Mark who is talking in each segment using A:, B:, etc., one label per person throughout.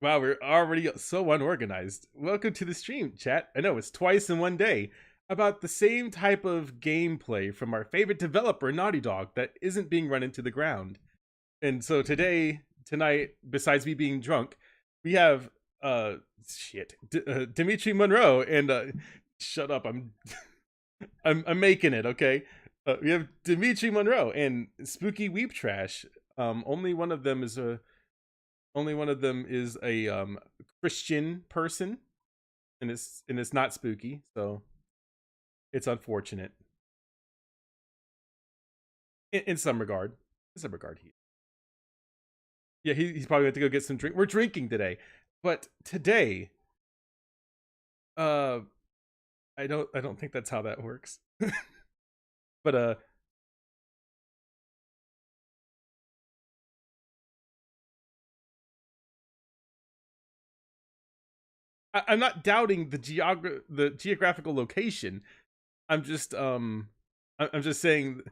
A: Wow, we're already so unorganized. Welcome to the stream, chat. I know it's twice in one day about the same type of gameplay from our favorite developer, Naughty Dog, that isn't being run into the ground. And so tonight, besides me being drunk, we have Dimitri Monroe and shut up. I'm making it, okay? We have Dimitri Monroe and SpookyWeebTrash. Only one of them is a Christian person, and it's not spooky, so it's unfortunate in some regard. Yeah, he's probably going to go get some drink. We're drinking today, but today, I don't think that's how that works. But I'm not doubting the geographical location. I'm just saying.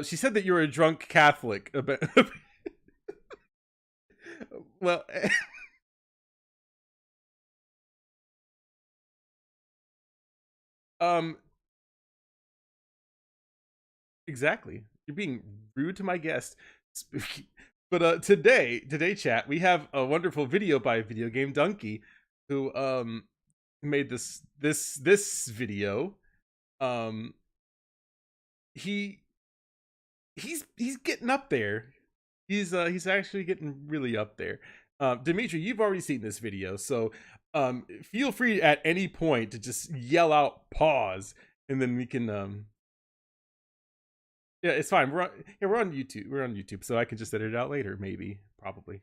A: She said that you're a drunk Catholic. Well, exactly. You're being rude to my guest. Spooky. But today, chat, we have a wonderful video by Video Game Dunkey, who made this video. He's getting up there. He's actually getting really up there. Dimitri, you've already seen this video, so feel free at any point to just yell out pause, and then we can yeah, it's fine. We're on YouTube. We're on YouTube, so I can just edit it out later, maybe, probably.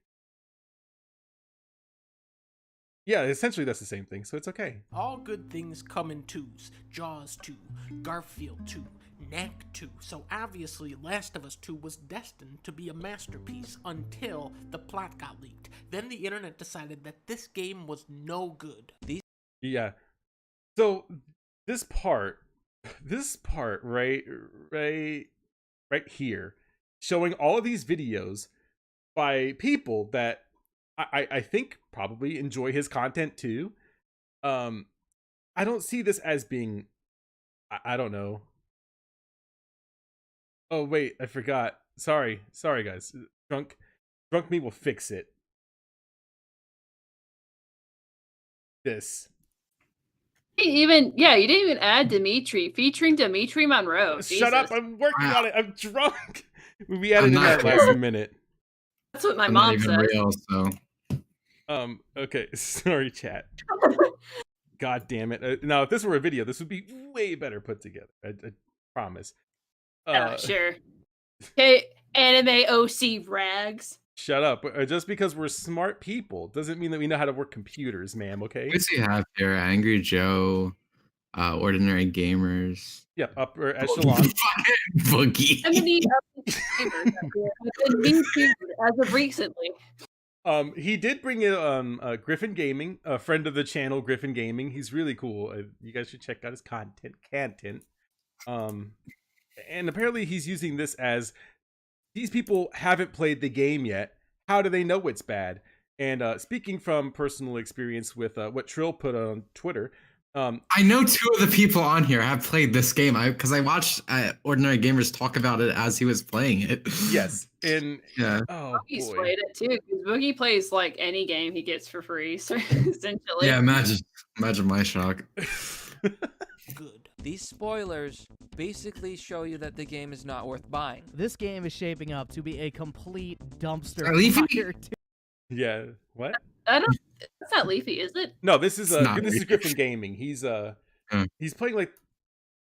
A: Yeah, essentially that's the same thing, so it's okay.
B: All good things come in twos. Jaws 2, Garfield 2, Knack 2. So obviously Last of Us 2 was destined to be a masterpiece until the plot got leaked. Then the internet decided that this game was no good.
A: Yeah. So this part right here, showing all of these videos by people that I think probably enjoy his content too. I don't see this as being, I don't know. Oh wait, I forgot. Sorry guys. Drunk me will fix it. This.
C: You didn't even add Dimitri, featuring Dimitri Monroe.
A: Shut up, I'm working on it. I'm drunk. We added in that last minute.
C: That's what my mom said.
D: Real, so.
A: Okay, sorry, chat. God damn it. Now, if this were a video, this would be way better put together. I promise.
C: Yeah, sure. Okay, anime OC rags.
A: Shut up. Just because we're smart people doesn't mean that we know how to work computers, ma'am, okay?
D: Who's you have here? Angry Joe, Ordinary Gamers.
A: Yep, upper echelon.
D: Boogie.
C: I mean, as of recently.
A: He did bring in Griffin Gaming, a friend of the channel, Griffin Gaming. He's really cool. You guys should check out his content. And apparently he's using this as, these people haven't played the game yet. How do they know it's bad? And speaking from personal experience with what Trill put on Twitter,
D: I know two of the people on here have played this game because I watched Ordinary Gamers talk about it as he was playing it.
A: Yes, and
D: yeah,
C: Boogie's played it too, because Boogie plays like any game he gets for free, so essentially.
D: Yeah, imagine my shock.
B: Good.
E: These spoilers basically show you that the game is not worth buying.
F: This game is shaping up to be a complete dumpster fire.
A: Yeah, what?
C: It's not Leafy, is it?
A: No, this is Griffin Gaming. He's playing like,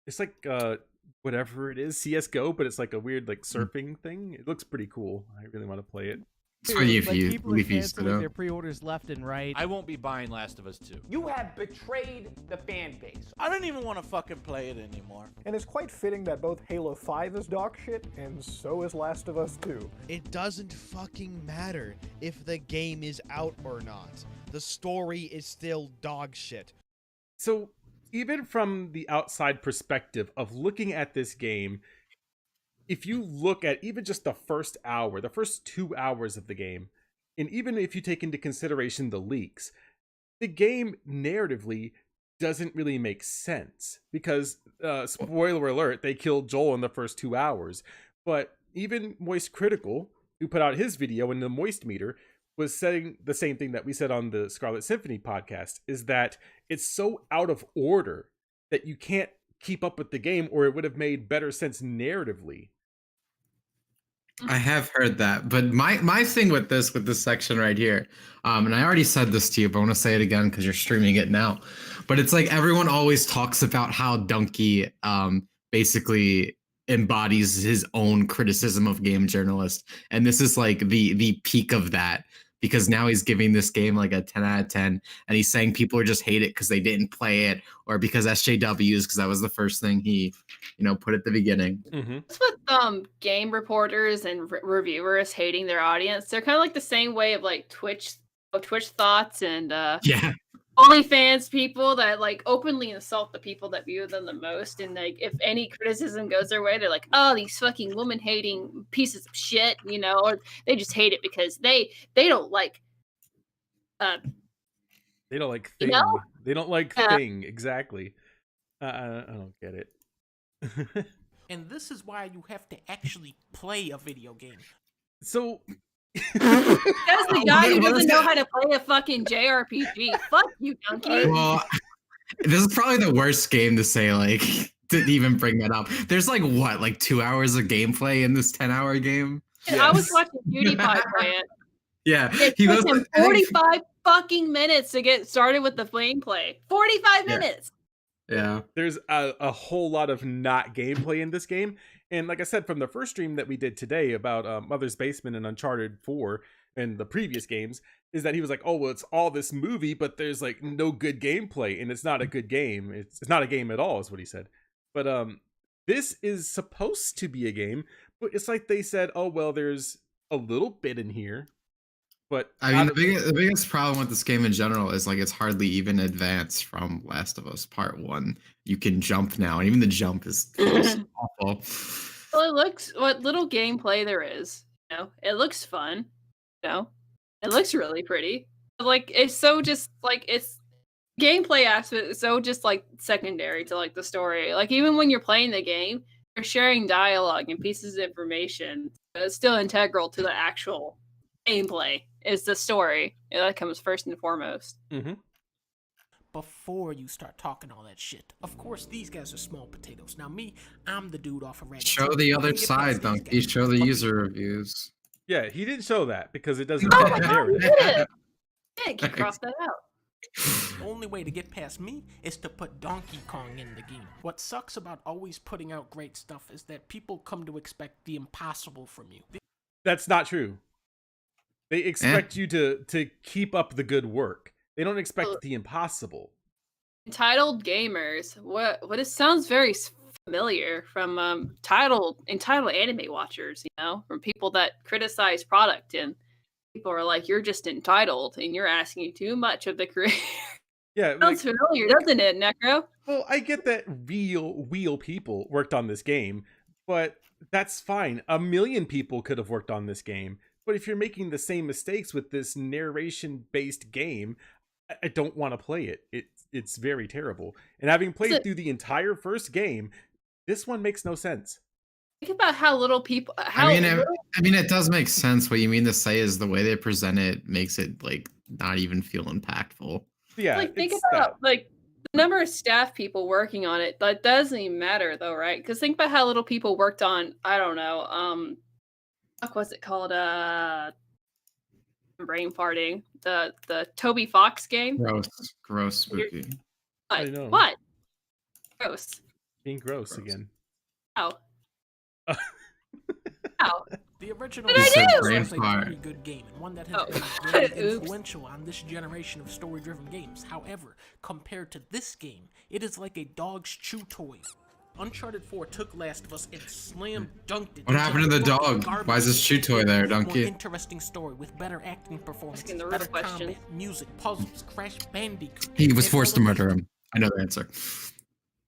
A: it's like whatever it is, CS:GO, but it's like a weird like surfing thing. It looks pretty cool. I really want to play it.
D: It's for you,
F: people are canceling their pre-orders left and right.
G: I won't be buying Last of Us 2.
H: You have betrayed the fan base.
B: I don't even want to fucking play it anymore.
I: And it's quite fitting that both Halo 5 is dog shit, and so is Last of Us 2.
J: It doesn't fucking matter if the game is out or not. The story is still dog shit.
A: So, even from the outside perspective of looking at this game, if you look at even just the first 2 hours of the game, And even if you take into consideration the leaks, the game narratively doesn't really make sense because, spoiler alert, they killed Joel in the first 2 hours. But even Moist Critical, who put out his video in the Moist Meter, was saying the same thing that we said on the Scarlet Symphony podcast, is that it's so out of order that you can't keep up with the game, or it would have made better sense narratively.
D: I have heard that, but my thing with this section right here, and I already said this to you, but I want to say it again because you're streaming it now. But it's like everyone always talks about how Dunkey basically embodies his own criticism of game journalists, and this is like the peak of that, because now he's giving this game like a 10 out of 10, and he's saying people are just hate it because they didn't play it, or because SJWs, because that was the first thing he, put at the beginning.
A: Mm-hmm.
C: That's what game reporters and reviewers hating their audience. They're kind of like the same way of like Twitch thoughts and
D: Yeah.
C: OnlyFans people that like openly insult the people that view them the most. And like if any criticism goes their way, they're like, oh, these fucking woman hating pieces of shit, or they just hate it because they don't like
A: They don't like thing. They don't like thing, exactly. I don't get it.
B: And this is why you have to actually play a video game.
A: So
C: that's the guy who doesn't know how to play a fucking JRPG. Fuck you, Dunkey.
D: Well, this is probably the worst game to say, like, to even bring that up. There's like 2 hours of gameplay in this 10-hour game?
C: And I was watching PewDiePie play it.
D: Yeah.
C: It took him 45 fucking minutes to get started with the gameplay. 45 minutes.
D: Yeah.
A: There's a whole lot of not gameplay in this game. And like I said, from the first stream that we did today about Mother's Basement and Uncharted 4 and the previous games, is that he was like, oh, well, it's all this movie, but there's like no good gameplay, and it's not a good game. It's not a game at all, is what he said. But this is supposed to be a game, but it's like they said, oh, well, there's a little bit in here. But
D: I mean, the biggest problem with this game in general is like it's hardly even advanced from Last of Us Part 1. You can jump now, and even the jump is awful.
C: Well, it looks, what little gameplay there is, it looks fun, it looks really pretty. Like, it's so just, like, it's gameplay aspect is so just, like, secondary to, like, the story. Like, even when you're playing the game, you're sharing dialogue and pieces of information. But it's still integral to the actual gameplay. Is the story. That comes first and foremost.
A: Mm-hmm.
B: Before you start talking all that shit. Of course, these guys are small potatoes. Now me, I'm the dude off of Reddit.
D: Show the other side, Dunkey. Show the user reviews.
A: Yeah, he didn't show that because it doesn't
C: Oh
A: fit
C: my
A: the
C: god,
A: narrative.
C: you did it! Yeah, can cross that out.
B: The only way to get past me is to put Donkey Kong in the game. What sucks about always putting out great stuff is that people come to expect the impossible from you.
A: That's not true. They expect you to keep up the good work. They don't expect the impossible.
C: Entitled gamers. What it sounds very familiar from entitled anime watchers, from people that criticize product, and people are like, you're just entitled and you're asking too much of the creator.
A: Yeah,
C: sounds familiar, doesn't it, Necro?
A: Well, I get that real people worked on this game, but that's fine. 1 million people could have worked on this game. But if you're making the same mistakes with this narration-based game, I don't want to play it. It's very terrible. And having played through the entire first game, this one makes no sense.
C: Think about how little people.
D: I mean, it does make sense. What you mean to say is the way they present it makes it like not even feel impactful.
A: Yeah,
C: like think about like the number of staff people working on it. That doesn't even matter though, right? Because think about how little people worked on. I don't know. What's it called? Brain farting. The Toby Fox game.
D: Gross, spooky.
A: I know.
C: What? Gross.
A: Being gross again.
C: How? How?
B: The original
C: What did I do?
B: was a very good game, and one that has been really influential on this generation of story-driven games. However, compared to this game, it is like a dog's chew toy. Uncharted 4 took Last of Us and slam dunked it.
D: What happened to the dog? Why is this chew toy there,
B: More
D: Dunkey?
B: interesting story with better acting performances,
C: Asking the real
B: better
C: question.
B: combat, music, puzzles, Crash Bandicoot.
D: He was
B: and
D: forced to
B: all
D: murder him. I know the answer.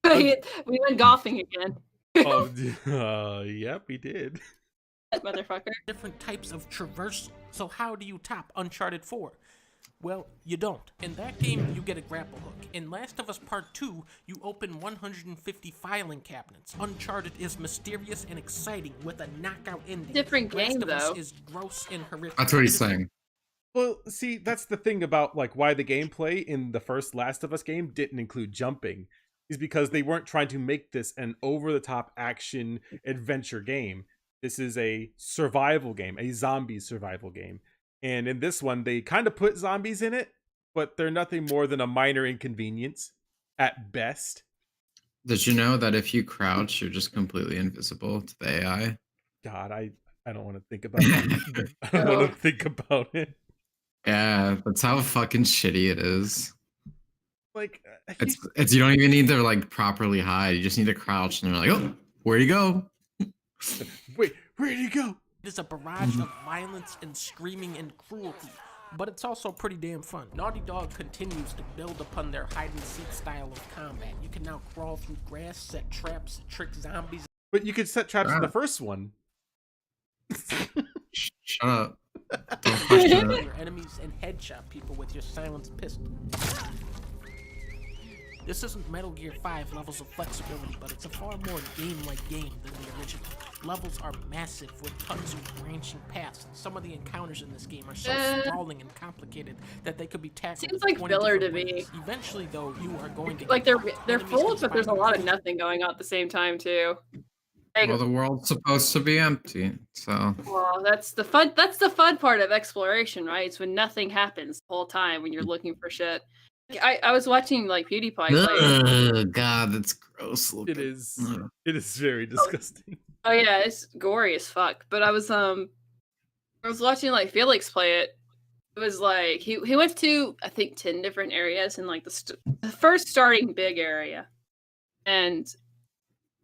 C: We went golfing again.
A: Oh, yep, we did.
C: That motherfucker.
B: different types of traversal. So how do you top Uncharted 4? Well, you don't. In that game, you get a grapple hook. In Last of Us Part 2, you open 150 filing cabinets. Uncharted is mysterious and exciting with a knockout ending.
C: Different game,
B: Last of Us
C: though.
B: is gross and horrific.
D: That's what he's saying.
A: Well, see, that's the thing about like why the gameplay in the first Last of Us game didn't include jumping, is because they weren't trying to make this an over-the-top action adventure game. This is a survival game, a zombie survival game. And in this one, they kind of put zombies in it, but they're nothing more than a minor inconvenience at best.
D: Did you know that if you crouch, you're just completely invisible to the AI?
A: God, I don't want to think about it. I don't want to think about it.
D: Yeah, that's how fucking shitty it is.
A: Like,
D: It's you don't even need to like properly hide. You just need to crouch, and they're like, oh, where'd he go?
A: wait, where'd he go?
B: It is a barrage of violence and screaming and cruelty, but it's also pretty damn fun. Naughty Dog continues to build upon their hide-and-seek style of combat. You can now crawl through grass, set traps, trick zombies.
A: But you could set traps in the first one.
D: Shut up. Don't question it.
B: Your enemies and headshot people with your silenced pistol. This isn't Metal Gear 5 levels of flexibility, but it's a far more game-like game than the original. Levels are massive with tons of branching paths, and some of the encounters in this game are so sprawling and complicated that they could be tackled.
C: Seems like filler to me.
B: Eventually, though, you are going to
C: like they're full, but there's a lot of nothing going on at the same time too. Like,
D: Well, the world's supposed to be empty, so.
C: well, that's the fun. That's the fun part of exploration, right? It's when nothing happens the whole time when you're looking for shit. I was watching like PewDiePie play.
D: Ugh, God, that's gross looking.
A: It is. It is very disgusting.
C: Oh yeah, it's gory as fuck. But I was watching like Felix play it. It was like he went to I think 10 different areas in like the first starting big area, and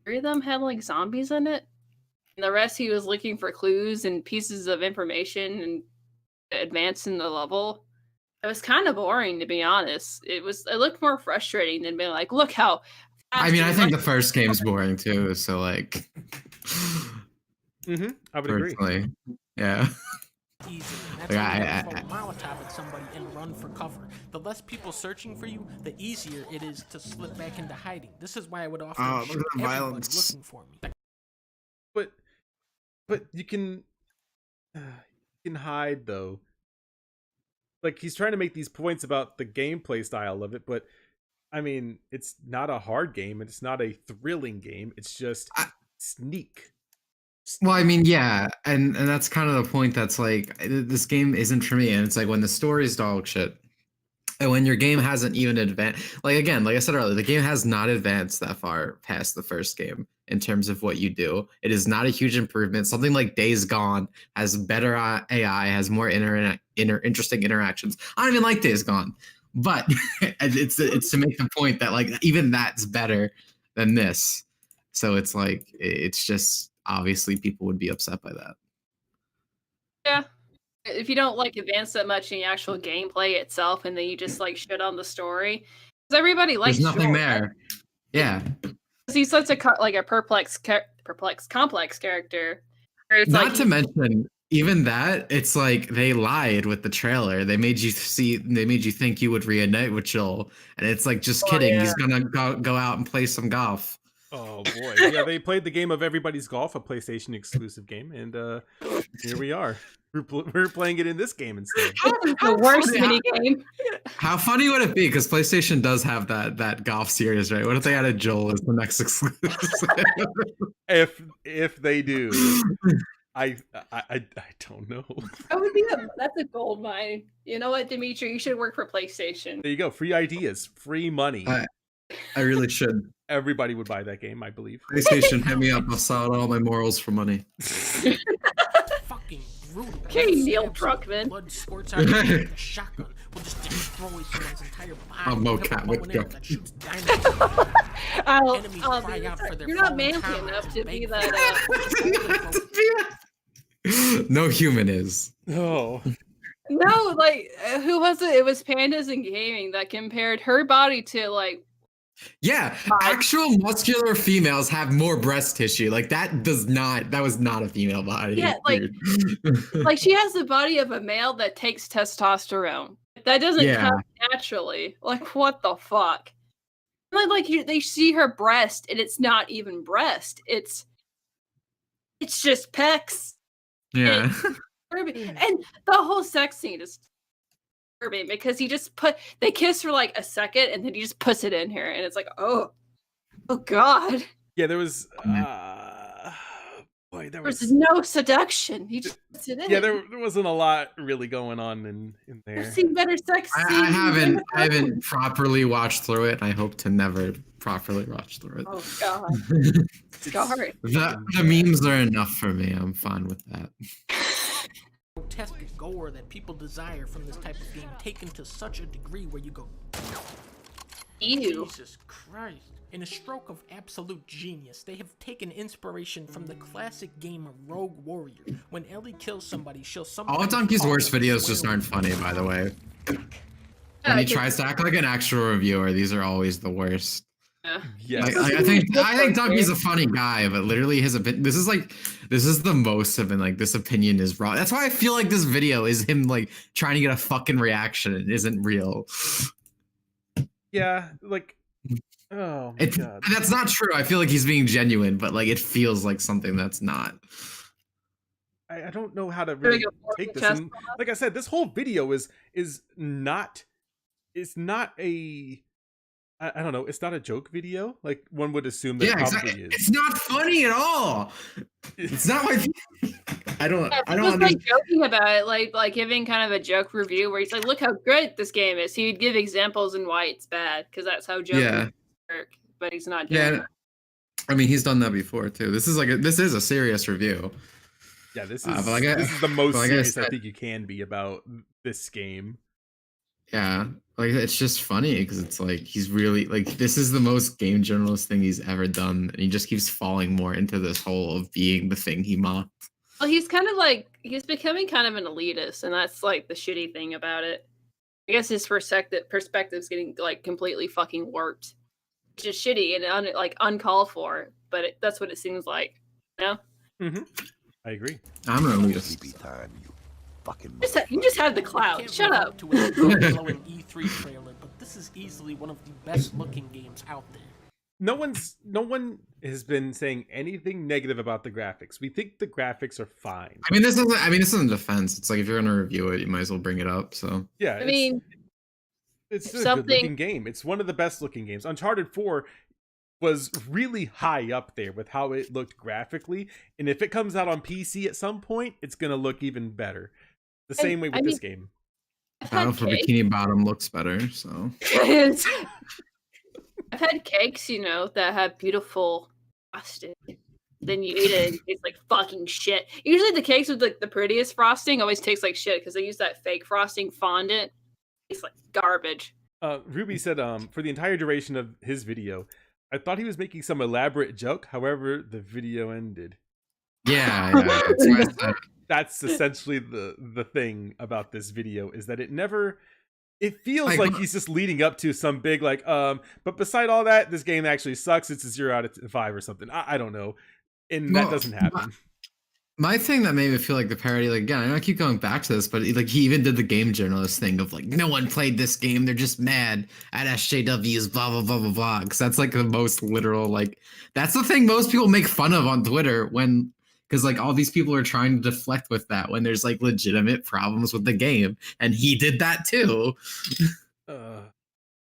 C: 3 of them had like zombies in it, and the rest he was looking for clues and pieces of information and advancing the level. It was kind of boring, to be honest. It looked more frustrating than being like, look how.
D: I mean, I think the first game's boring too, so like.
A: I would agree.
D: Yeah.
B: Easy. That's how you throw a Molotov at somebody and run for cover. The less people searching for you, the easier it is to slip back into hiding. This is why I would often shoot everybody looking for me.
A: But you can hide though. Like he's trying to make these points about the gameplay style of it, but I mean, it's not a hard game and it's not a thrilling game. It's just sneak.
D: Well, I mean, yeah, and that's kind of the point. That's like this game isn't for me, and it's like when the story's dog shit, and when your game hasn't even advanced. Like again, like I said earlier, the game has not advanced that far past the first game in terms of what you do. It is not a huge improvement. Something like Days Gone has better AI, has more interesting interactions. I don't even like Days Gone, but it's to make the point that like even that's better than this. So it's like it's just. Obviously, people would be upset by that.
C: Yeah. If you don't like advance that much in the actual gameplay itself, and then you just like shit on the story, because everybody likes.
D: There's nothing
C: Joel,
D: there.
C: right?
D: Yeah.
C: Because he's such a complex character.
D: Not
C: like,
D: to mention, even that, it's like they lied with the trailer. They made you think you would reunite with Joel, and it's like just kidding. Yeah. He's gonna go out and play some golf.
A: Oh boy, yeah, they played the game of Everybody's Golf, a PlayStation exclusive game, and here we are. We're playing it in this game instead.
C: The worst mini game.
D: How funny would it be? Because PlayStation does have that golf series, right? What if they added Joel as the next exclusive?
A: if they do, I don't know.
C: That's a gold mine. You know what, Dimitri? You should work for PlayStation.
A: There you go. Free ideas, free money.
D: I really should.
A: Everybody would buy that game, I believe.
D: PlayStation, hit me up. I'll sell all my morals for money.
B: Fucking brutal.
C: Okay, Neil Druckmann.
B: Blood squirts out like a shotgun. We'll just destroy someone's entire body.
D: I'm mocap with gun.
C: You're not manly enough to be that.
D: No human is.
A: Oh.
C: No, like who was it? It was Pandas in Gaming that compared her body to like
D: Yeah, actual muscular females have more breast tissue. Like that was not a female body.
C: Yeah,
D: dude.
C: like she has the body of a male that takes testosterone. That doesn't
D: Yeah.
C: come naturally. Like what the fuck? They see her breast and it's not even breast. It's just pecs.
D: Yeah.
C: And the whole sex scene is disturbing because they kiss for like a second and then he just puts it in here and it's like, oh god.
A: Yeah, there was
C: There's no seduction. He just puts it in.
A: Yeah, there wasn't a lot really going on in there.
C: I've seen better sex scenes.
D: I haven't properly watched through it. I hope to never properly watch through it.
C: Oh god. Sorry.
D: The memes are enough for me. I'm fine with that.
B: Grotesque gore that people desire from this type of game taken to such a degree where you go,
C: Ew.
B: Jesus Christ. In a stroke of absolute genius, they have taken inspiration from the classic game of Rogue Warrior. When Ellie kills somebody, she'll
D: All of Dunkey's worst videos just aren't funny, by the way. When he tries to act like an actual reviewer, these are always the worst.
A: Yeah.
D: I think Dunkey's a funny guy, but literally his opinion. This is the most of it. Like this opinion is wrong. That's why I feel like this video is him like trying to get a fucking reaction. It isn't real.
A: Yeah, like. Oh my god.
D: That's not true. I feel like he's being genuine, but like it feels like something that's not.
A: I don't know how to really take this. And like I said, this whole video is not. It's not a. I don't know. It's not a joke video. Like one would assume that it probably is.
D: It's not funny at all. It's not my. I don't
C: like joking about it, like giving kind of a joke review where he's like, "Look how great this game is." He would give examples and why it's bad because that's how jokes work. But he's not doing that.
D: I mean, he's done that before too. This is a serious review.
A: Yeah, this is the most serious I think you can be about this game.
D: Yeah, like it's just funny because it's like he's really like this is the most game journalist thing he's ever done, and he just keeps falling more into this hole of being the thing he mocked.
C: Well, he's kind of like he's becoming kind of an elitist, and that's like the shitty thing about it. I guess his perspective's getting like completely fucking warped, which is shitty and uncalled for. But that's what it seems like, you know.
A: Mm-hmm. I agree.
D: I'm an elitist.
C: You just have the cloud. Shut up.
B: To an E3 trailer, but this is easily one of the best looking games out there.
A: No one has been saying anything negative about the graphics. We think the graphics are fine.
D: I mean, this isn't defense. It's like if you're gonna review it, you might as well bring it up. So
A: yeah,
C: I mean,
A: it's a good looking game. It's one of the best looking games. Uncharted 4 was really high up there with how it looked graphically, and if it comes out on PC at some point, it's gonna look even better. The same way with this game.
D: Battle for Bikini Bottom looks better, so.
C: I've had cakes, that have beautiful frosting. Then you eat it and it's like fucking shit. Usually the cakes with the prettiest frosting always tastes like shit because they use that fake frosting fondant. It's like garbage.
A: Ruby said for the entire duration of his video, I thought he was making some elaborate joke. However, the video ended.
D: Yeah.
A: That's essentially the thing about this video is that it feels like he's just leading up to some big but beside all that, this game actually sucks. It's a 0 out of 5 or something. I don't know. And that doesn't happen.
D: My thing that made me feel like the parody, like again, I know I keep going back to this, but like he even did the game journalist thing of like, no one played this game. They're just mad at SJWs, blah, blah, blah, blah, blah. Because that's like the most literal, that's the thing most people make fun of on Twitter because like all these people are trying to deflect with that when there's like legitimate problems with the game, and he did that too.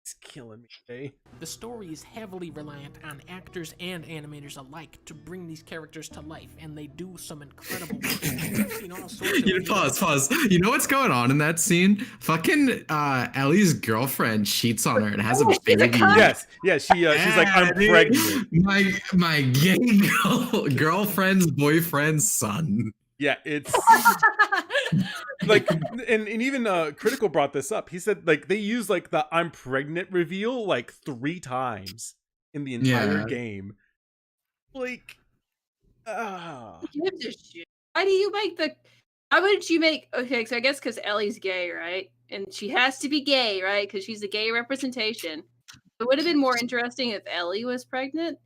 A: It's killing me, eh?
B: The story is heavily reliant on actors and animators alike to bring these characters to life, and they do some incredible work. I've seen all sorts of
D: Pause. You know what's going on in that scene? Fucking Ellie's girlfriend cheats on her and has a baby.
A: Yes, she's like, I'm pregnant.
D: My gay girlfriend's boyfriend's son.
A: Yeah, it's like, and even Critical brought this up. He said like they use like the "I'm pregnant" reveal like 3 times in the entire game. Like,
C: gives a shit. Why do you make How would you make? Okay, so I guess because Ellie's gay, right? And she has to be gay, right? Because she's a gay representation. It would have been more interesting if Ellie was pregnant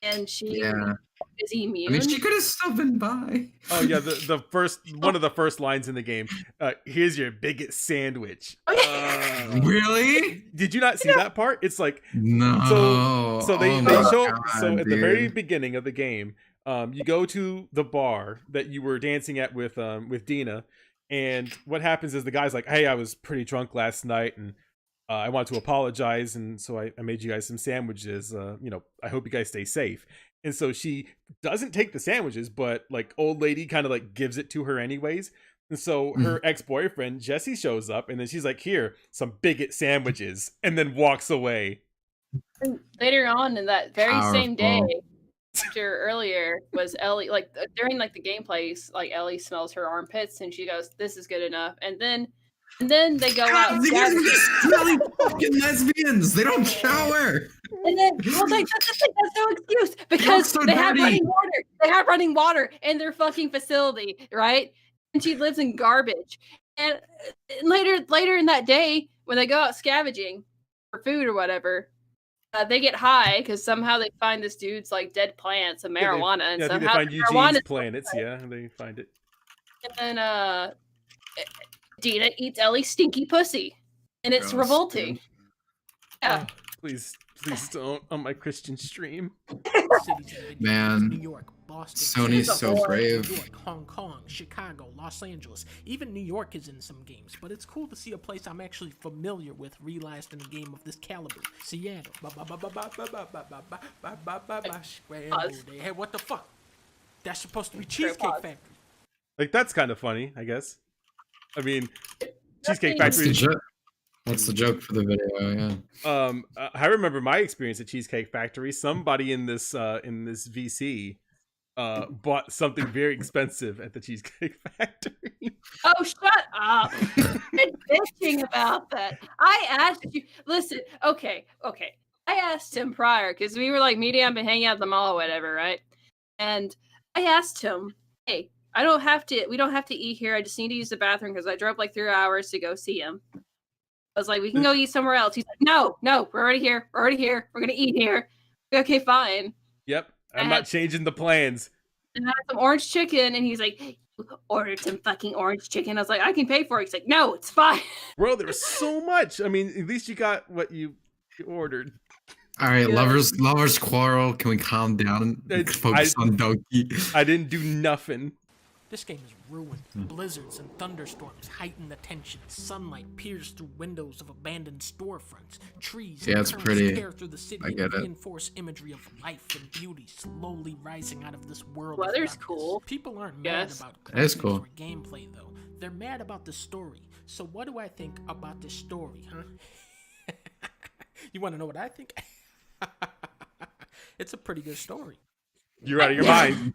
C: and she is immune.
D: I mean, she could have still been bi.
A: Oh yeah, the first one of the first lines in the game. Here's your biggest sandwich.
D: Really?
A: Did you not see that part? It's like
D: no.
A: So they
D: Oh
A: show
D: God,
A: so at the
D: dude.
A: very beginning of the game, you go to the bar that you were dancing at with Dina, and what happens is the guy's like, "Hey, I was pretty drunk last night, and I want to apologize, and so I made you guys some sandwiches. I hope you guys stay safe." And so she doesn't take the sandwiches, but like old lady kind of like gives it to her anyways. And so her ex-boyfriend Jesse shows up, and then she's like, "Here, some bigot sandwiches," and then walks away.
C: And later on in that very same day,
D: Powerful.
C: after earlier, was Ellie like during like the gameplay, like Ellie smells her armpits and she goes, "This is good enough." And then they go out.
D: These are smelly fucking lesbians. They don't shower.
C: And then, well, that's no excuse because
D: so
C: they have
D: dirty.
C: running water. They have running water in their fucking facility, right? And she lives in garbage. And later in that day, when they go out scavenging for food or whatever, they get high because somehow they find this dude's like dead plants and marijuana, and
A: I think they
C: somehow
A: find
C: the
A: Eugene's
C: marijuana.
A: planets. Yeah, they find it.
C: And then Dina eats Ellie's stinky pussy, and it's
D: Gross,
C: revolting.
D: dude.
C: Yeah.
A: Please don't on my Christian stream.
D: Man,
B: New York, Boston,
D: Sony's so
C: Singapore,
D: brave.
B: New York, Hong Kong, Chicago, Los Angeles. Even New York is in some games, but it's cool to see a place I'm actually familiar with realized in a game of this caliber. Seattle. Hey, what the fuck? That's supposed to be Cheesecake Factory.
A: Like that's kind of funny, I guess. I mean, Cheesecake
D: What's
A: Factory.
D: the joke? What's the joke for the video? Yeah.
A: I remember my experience at Cheesecake Factory. Somebody in this VC bought something very expensive at the Cheesecake Factory.
C: Oh, shut up! Quit bitching about that. I asked you. Listen, okay. I asked him prior because we were like meeting up and hanging out at the mall or whatever, right? And I asked him, "Hey, we don't have to eat here. I just need to use the bathroom because I drove like 3 hours to go see him." I was like, "We can go eat somewhere else." He's like, No, we're already here. We're gonna eat here." Okay, fine.
A: Yep, I'm not changing the plans.
C: And I had some orange chicken, and he's like, "You ordered some fucking orange chicken." I was like, "I can pay for it." He's like, "No, it's fine."
A: Bro, there was so much. I mean, at least you got what you ordered.
D: All right,
C: Yeah.
D: lovers quarrel. Can we calm down and focus on Dunkey?
A: I didn't do nothing.
B: This game is ruined. Blizzards and thunderstorms heighten the tension. Sunlight peers through windows of abandoned storefronts. Trees
D: Yeah,
B: and
D: it's
B: currents
D: pretty.
B: tear through the city
D: I get
B: and
D: it.
B: reinforce imagery of life and beauty slowly rising out of this world.
C: Weather's
B: of darkness.
C: cool.
B: People aren't
C: Yes.
B: mad about
D: It is
B: graphics
D: cool.
B: or gameplay though. They're mad about the story. So what do I think about this story, huh? You want to know what I think? It's a pretty good story.
A: You're out of your mind.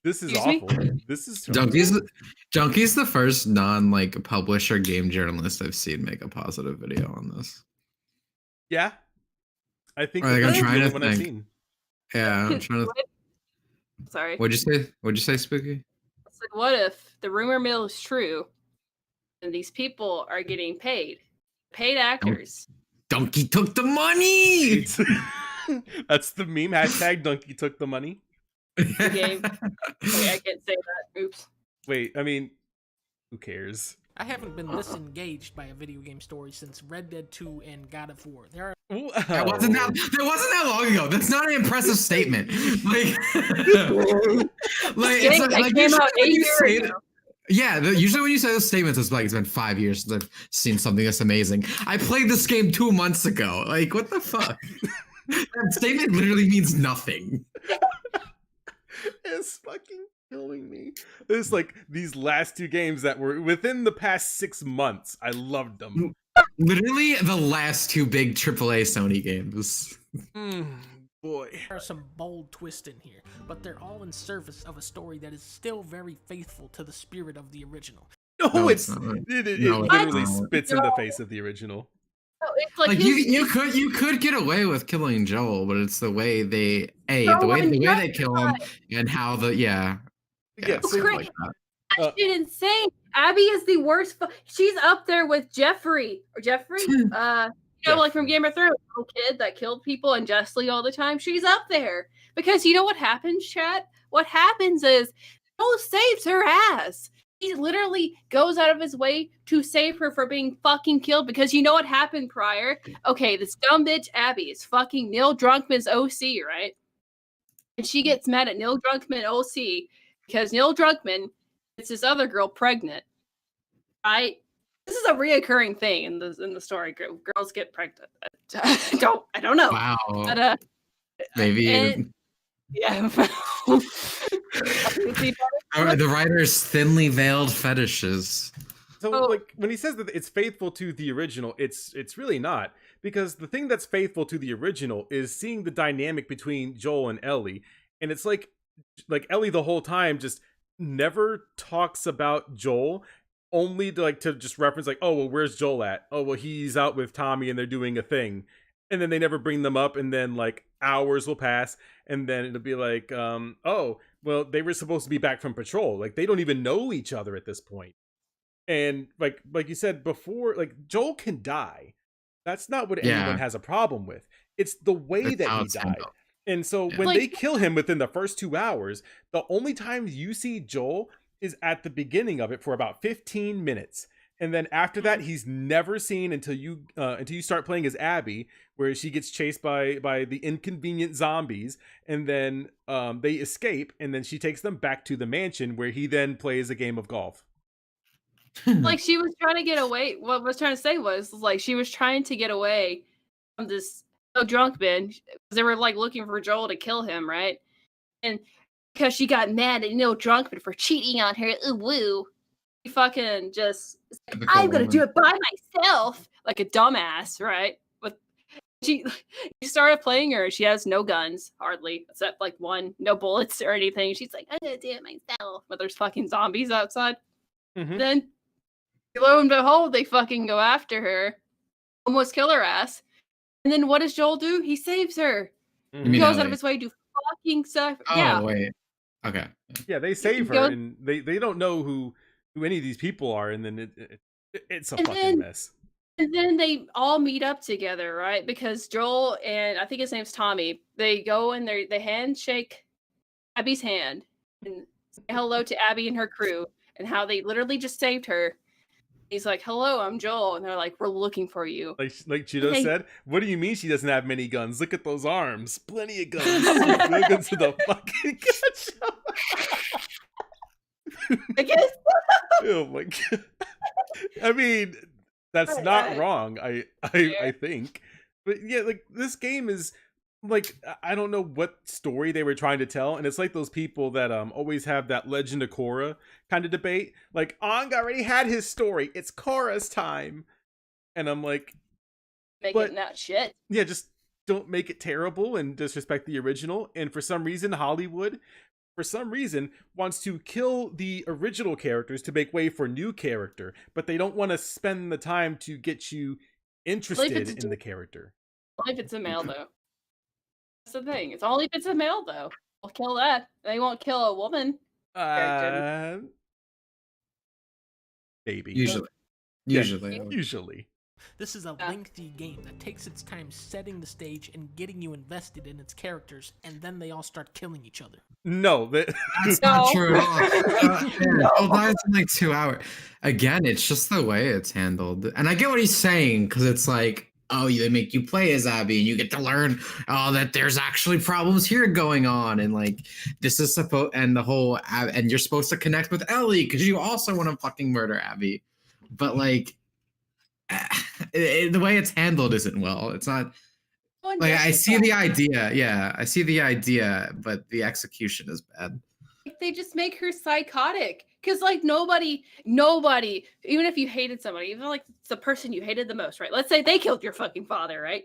A: This is
C: Excuse me?
A: awful. This is
D: Dunkey's the first non publisher game journalist I've seen make a positive video on this.
A: Yeah. I think
D: Like, I'm
A: that's the
D: trying
A: only
D: to
A: one I've
D: think.
A: seen.
D: Yeah, I'm trying to.
C: Sorry.
D: What'd you say, Spooky?
C: It's like, what if the rumor mill is true, and these people are getting paid actors?
D: Dunkey took the money.
A: That's the meme. Hashtag Dunkey took the money.
C: Game. Wait, I can't say that. Oops.
A: Wait, I mean, who cares?
B: I haven't been this engaged by a video game story since Red Dead 2 and God of War. There are
D: That wasn't that long ago. That's not an impressive statement. Like,
C: Game that came out 8 years ago.
D: Yeah, usually when you say those statements, it's like it's been 5 years since I've seen something that's amazing. I played this game 2 months ago. Like, what the fuck? That statement literally means nothing.
A: It's fucking killing me. It's like these last two games that were within the past 6 months. I loved them.
D: Literally the last two big AAA Sony games.
A: Boy.
B: There are some bold twists in here, but they're all in service of a story that is still very faithful to the spirit of the original.
A: No,
D: No,
A: it's
D: it's not.
A: it
D: No, it's
A: literally
D: not.
A: spits in the face of the original.
C: No, it's like,
D: Like
C: his-
D: you could get away with killing Joel, but it's the way they
C: No,
D: the way
C: I'm
D: they kill him and how the
A: Yeah,
D: stuff
A: so-
D: like that.
C: that shit insane. Abby is the worst. She's up there with Jeffrey or Jeffrey. like from Game of Thrones, the little kid that killed people unjustly all the time, she's up there. Because you know what happens, chat? What happens is Joel saves her ass. He literally goes out of his way to save her from being fucking killed because you know what happened prior? Okay, this dumb bitch Abby is fucking Neil Drunkman's OC, right? And she gets mad at Neil Drunkman OC because Neil Drunkman gets this other girl pregnant, right? This is a reoccurring thing in the story. Girls get pregnant. I don't know.
D: Wow.
C: But,
D: Maybe.
C: Yeah.
D: The writer's thinly veiled fetishes.
A: So, like, when he says that it's faithful to the original, it's really not. Because the thing that's faithful to the original is seeing the dynamic between Joel and Ellie. And it's like Ellie the whole time just never talks about Joel, only to just reference like, oh, well, where's Joel at? Oh, well, he's out with Tommy and they're doing a thing. And then they never bring them up, and then like hours will pass, and then it'll be like, oh, well, they were supposed to be back from patrol. Like, they don't even know each other at this point. And like you said before, like, Joel can die. That's not what anyone has a problem with. It's the way that he died. And so when they kill him within the first 2 hours, the only time you see Joel is at the beginning of it for about 15 minutes. And then after that, he's never seen until you start playing as Abby, where she gets chased by the inconvenient zombies, and then they escape, and then she takes them back to the mansion, where he then plays a game of golf.
C: Like, she was trying to get away. What I was trying to say was, like, she was trying to get away from this drunk man. They were like looking for Joel to kill him, right? And because she got mad at Neil Drunkman for cheating on her, ooh woo. He fucking just, I'm gonna do it by myself, like a dumbass, right? But she started playing her. She has no guns, hardly, except like one, no bullets or anything. She's like, I'm gonna do it myself. But there's fucking zombies outside.
A: Mm-hmm.
C: Then, lo and behold, they fucking go after her, almost kill her ass. And then what does Joel do? He saves her. He goes out of his way to fucking suffer.
D: Oh, wait. Okay.
A: Yeah, they save her, and they don't know who any of these people are, and then it's a fucking mess.
C: And then they all meet up together, right? Because Joel and I think his name's Tommy, they go and they handshake Abby's hand and say hello to Abby and her crew, and how they literally just saved her. He's like, hello, I'm Joel. And they're like, we're looking for you.
A: Like Cheeto said, what do you mean she doesn't have many guns? Look at those arms. Plenty of guns. Welcome to the fucking gun show.
C: I guess.
A: Oh my god. I mean, that's not wrong, I think. But yeah, like, this game is like, I don't know what story they were trying to tell, and it's like those people that always have that Legend of Korra kind of debate. Like, Aang already had his story. It's Korra's time. And I'm like,
C: make it not shit.
A: Yeah, just don't make it terrible and disrespect the original. And for some reason, Hollywood, wants to kill the original characters to make way for new character, but they don't want to spend the time to get you interested in the character.
C: Only if it's a male, though. That's the thing. It's only if it's a male, though. They'll kill that. They won't kill a woman.
A: Maybe.
D: Usually.
B: This is a lengthy game that takes its time setting the stage and getting you invested in its characters, and then they all start killing each other.
A: No,
D: that's not true at all. Oh, that's in like 2 hours. Again, it's just the way it's handled. And I get what he's saying, because it's like, oh, they make you play as Abby, and you get to learn, that there's actually problems here going on, and like, this is supposed, and the whole, and you're supposed to connect with Ellie, because you also want to fucking murder Abby. But like, the way it's handled isn't well. It's not like, I see the idea. Yeah, I see the idea, but the execution is bad.
C: They just make her psychotic. Because, like, nobody, even if you hated somebody, even like it's the person you hated the most, right? Let's say they killed your fucking father, right?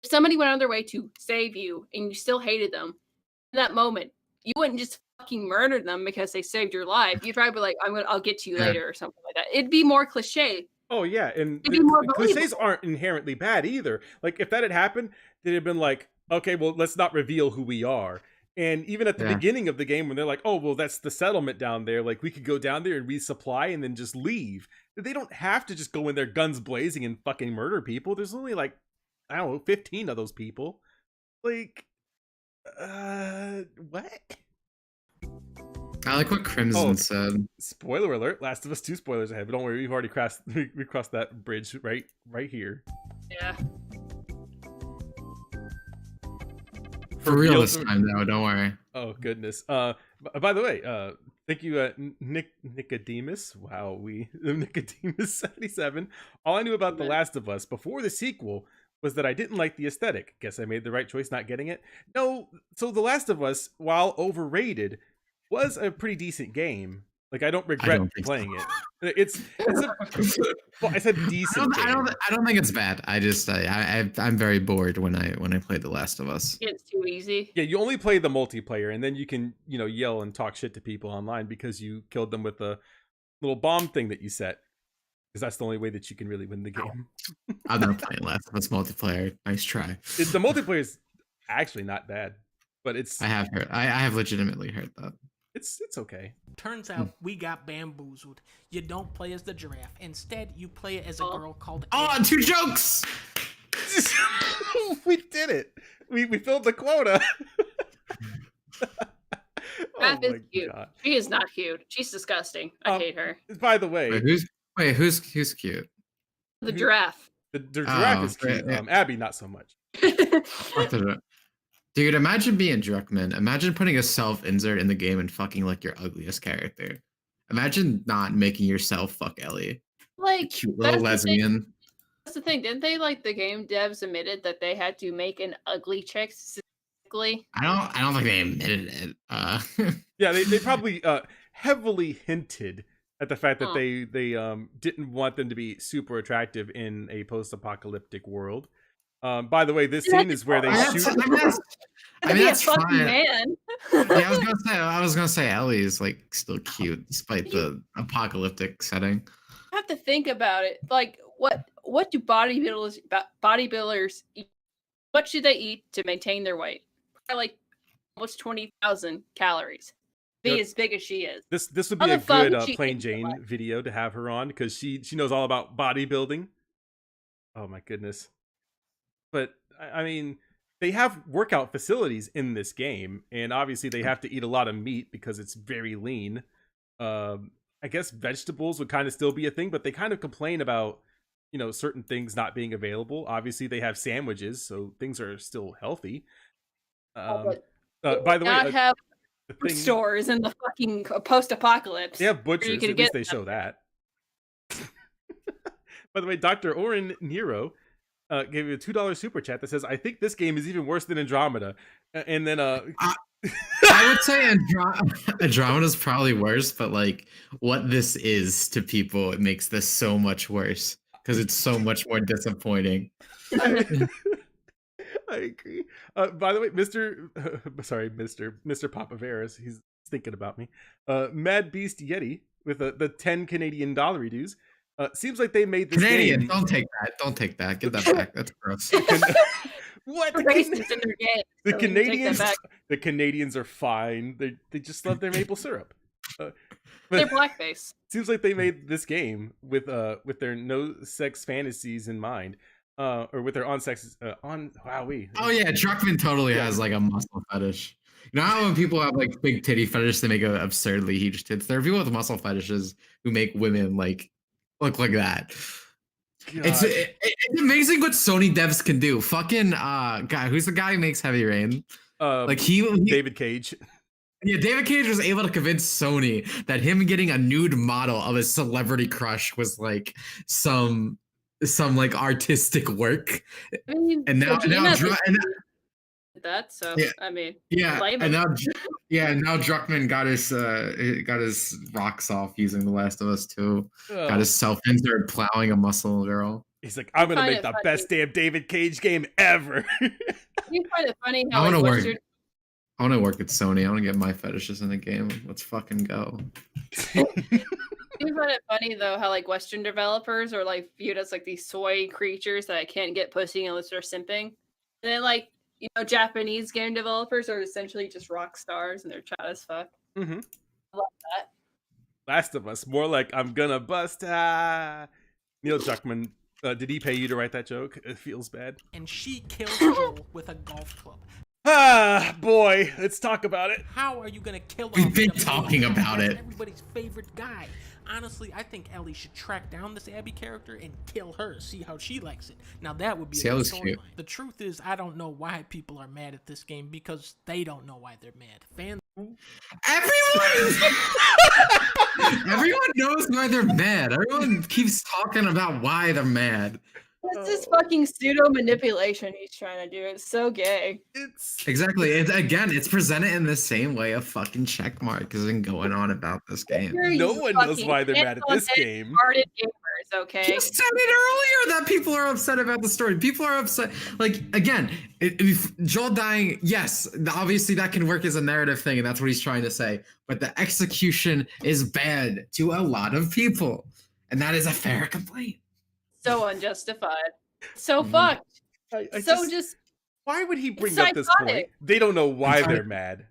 C: If somebody went on their way to save you and you still hated them, in that moment, you wouldn't just fucking murder them because they saved your life. You'd probably be like, I'll get to you later or something like that. It'd be more cliche.
A: Oh, yeah, and cliches aren't inherently bad either. Like, if that had happened, they'd have been like, okay, well, let's not reveal who we are. And even at the
D: Yeah.
A: beginning of the game, when they're like, "Oh, well, that's the settlement down there. Like, we could go down there and resupply and then just leave." They don't have to just go in there guns blazing and fucking murder people. There's only like, I don't know, 15 of those people. Like, what?
D: I like what Crimson said.
A: Spoiler alert! Last of Us 2 spoilers ahead, but don't worry, we've already crossed that bridge right here.
C: Yeah.
D: For real this time, though. Don't worry.
A: Oh goodness. By the way, thank you, Nicodemus. Wow, Nicodemus 77. All I knew about The Last of Us before the sequel was that I didn't like the aesthetic. Guess I made the right choice not getting it. No, so The Last of Us, while overrated, was a pretty decent game. Like, I don't regret playing it. It's well, I said decent.
D: I don't think it's bad. I'm very bored when I play The Last of Us.
C: It's too easy.
A: Yeah, you only play the multiplayer, and then you can, yell and talk shit to people online because you killed them with a little bomb thing that you set. Because that's the only way that you can really win the game.
D: I'm not playing Last of Us multiplayer. Nice try.
A: The multiplayer is actually not bad, but it's.
D: I have legitimately heard that.
A: It's okay.
B: Turns out we got bamboozled. You don't play as the giraffe. Instead, you play it as a girl called.
D: Oh, 2 jokes!
A: We did it. We filled the quota.
C: Giraffe is cute. God. She is not cute. She's disgusting. I hate her.
A: By the way,
D: who's cute?
C: The giraffe.
A: The giraffe is cute.
D: Yeah.
A: Abby, not so much.
D: Dude, imagine being Druckmann. Imagine putting a self-insert in the game and fucking like your ugliest character. Imagine not making yourself fuck Ellie.
C: Like,
D: cute little lesbian.
C: That's the thing. Didn't they, like, the game devs admitted that they had to make an ugly chick specifically?
D: I don't think they admitted it.
A: Yeah, they probably heavily hinted at the fact that they didn't want them to be super attractive in a post-apocalyptic world. By the way, this scene is where they shoot.
D: I mean, that's
C: fucking
D: fine.
C: Man.
D: Yeah, I was gonna say Ellie is like still cute despite the apocalyptic setting.
C: I have to think about it. Like, what do bodybuilders eat? What should they eat to maintain their weight? Like almost 20,000 calories. Be as big as she is.
A: This would be a good Plain Jane video to have her on because she knows all about bodybuilding. Oh my goodness. But I mean, they have workout facilities in this game, and obviously they have to eat a lot of meat because it's very lean. I guess vegetables would kind of still be a thing, but they kind of complain about, certain things not being available. Obviously, they have sandwiches, so things are still healthy. By the way,
C: have stores in the fucking post-apocalypse.
A: They have butchers. At least they show that. By the way, Dr. Oren Nero gave you a $2 super chat that says, "I think this game is even worse than Andromeda." And then
D: I would say Andromeda is probably worse, but like what this is to people, it makes this so much worse because it's so much more disappointing.
A: I agree. By the way, Mr. Papaveras, he's thinking about me. Mad Beast Yeti with the 10 Canadian dollar dues. Seems like they made this
D: Canadian.
A: game.
D: Don't take that. Don't take that. Give that back. That's gross.
A: What?
C: Racists in their game.
A: The Canadians. The Canadians are fine. They just love their maple syrup.
C: They're blackface.
A: Seems like they made this game with their no sex fantasies in mind, or with their on sex on. Wowee.
D: Oh yeah, Druckmann totally has like a muscle fetish. You know how when people have like big titty fetish, they make absurdly huge tits. There are people with muscle fetishes who make women like look like that. God. It's amazing what Sony devs can do. Fucking guy, who's the guy who makes Heavy Rain?
A: Like David Cage.
D: Yeah, David Cage was able to convince Sony that him getting a nude model of a celebrity crush was like some like artistic work.
C: I mean,
D: and now
C: that so
D: yeah,
C: I mean
D: and now Druckmann got his rocks off using The Last of Us 2. Got his self-insert plowing a muscle girl.
A: He's like, I'm gonna make the best damn David Cage game ever.
C: You find it funny how
D: I want to work at Sony. I want to get my fetishes in the game. Let's fucking go.
C: You find it funny though how like Western developers are like viewed as like these soy creatures that can't get pussy unless they're simping. And then like Japanese game developers are essentially just rock stars and they're chat as fuck.
A: Mm-hmm.
C: I love that.
A: Last of Us, more like I'm gonna bust. Neil Druckmann, did he pay you to write that joke? It feels bad.
B: And she kills Joel with a golf club.
A: Ah, boy, let's talk about it.
B: How are you gonna kill off
D: We've been
B: the
D: talking
B: main
D: about
B: guy?
D: it.
B: That's everybody's favorite guy. Honestly, I think Ellie should track down this Abby character and kill her, see how she likes it. Now that would be a good
D: Cute.
B: storyline. The truth is, I don't know why people are mad at this game because they don't know why they're mad. Fans
D: Everyone knows why they're mad. Everyone keeps talking about why they're mad.
C: This is fucking pseudo manipulation he's trying to do. It's so gay.
A: It's
D: Exactly. It's presented in the same way a fucking checkmark isn't going on about this game.
A: no one knows why they're mad at this game.
C: Hearted gamers, okay?
D: Just said it earlier that people are upset about the story. People are upset. Like, again, if Joel dying, yes, obviously that can work as a narrative thing, and that's what he's trying to say. But the execution is bad to a lot of people, and that is a fair complaint.
C: So unjustified. So fucked.
A: I
C: So just
A: why would he bring
C: It's
A: up this point?
C: psychotic.
A: They don't know why they're mad.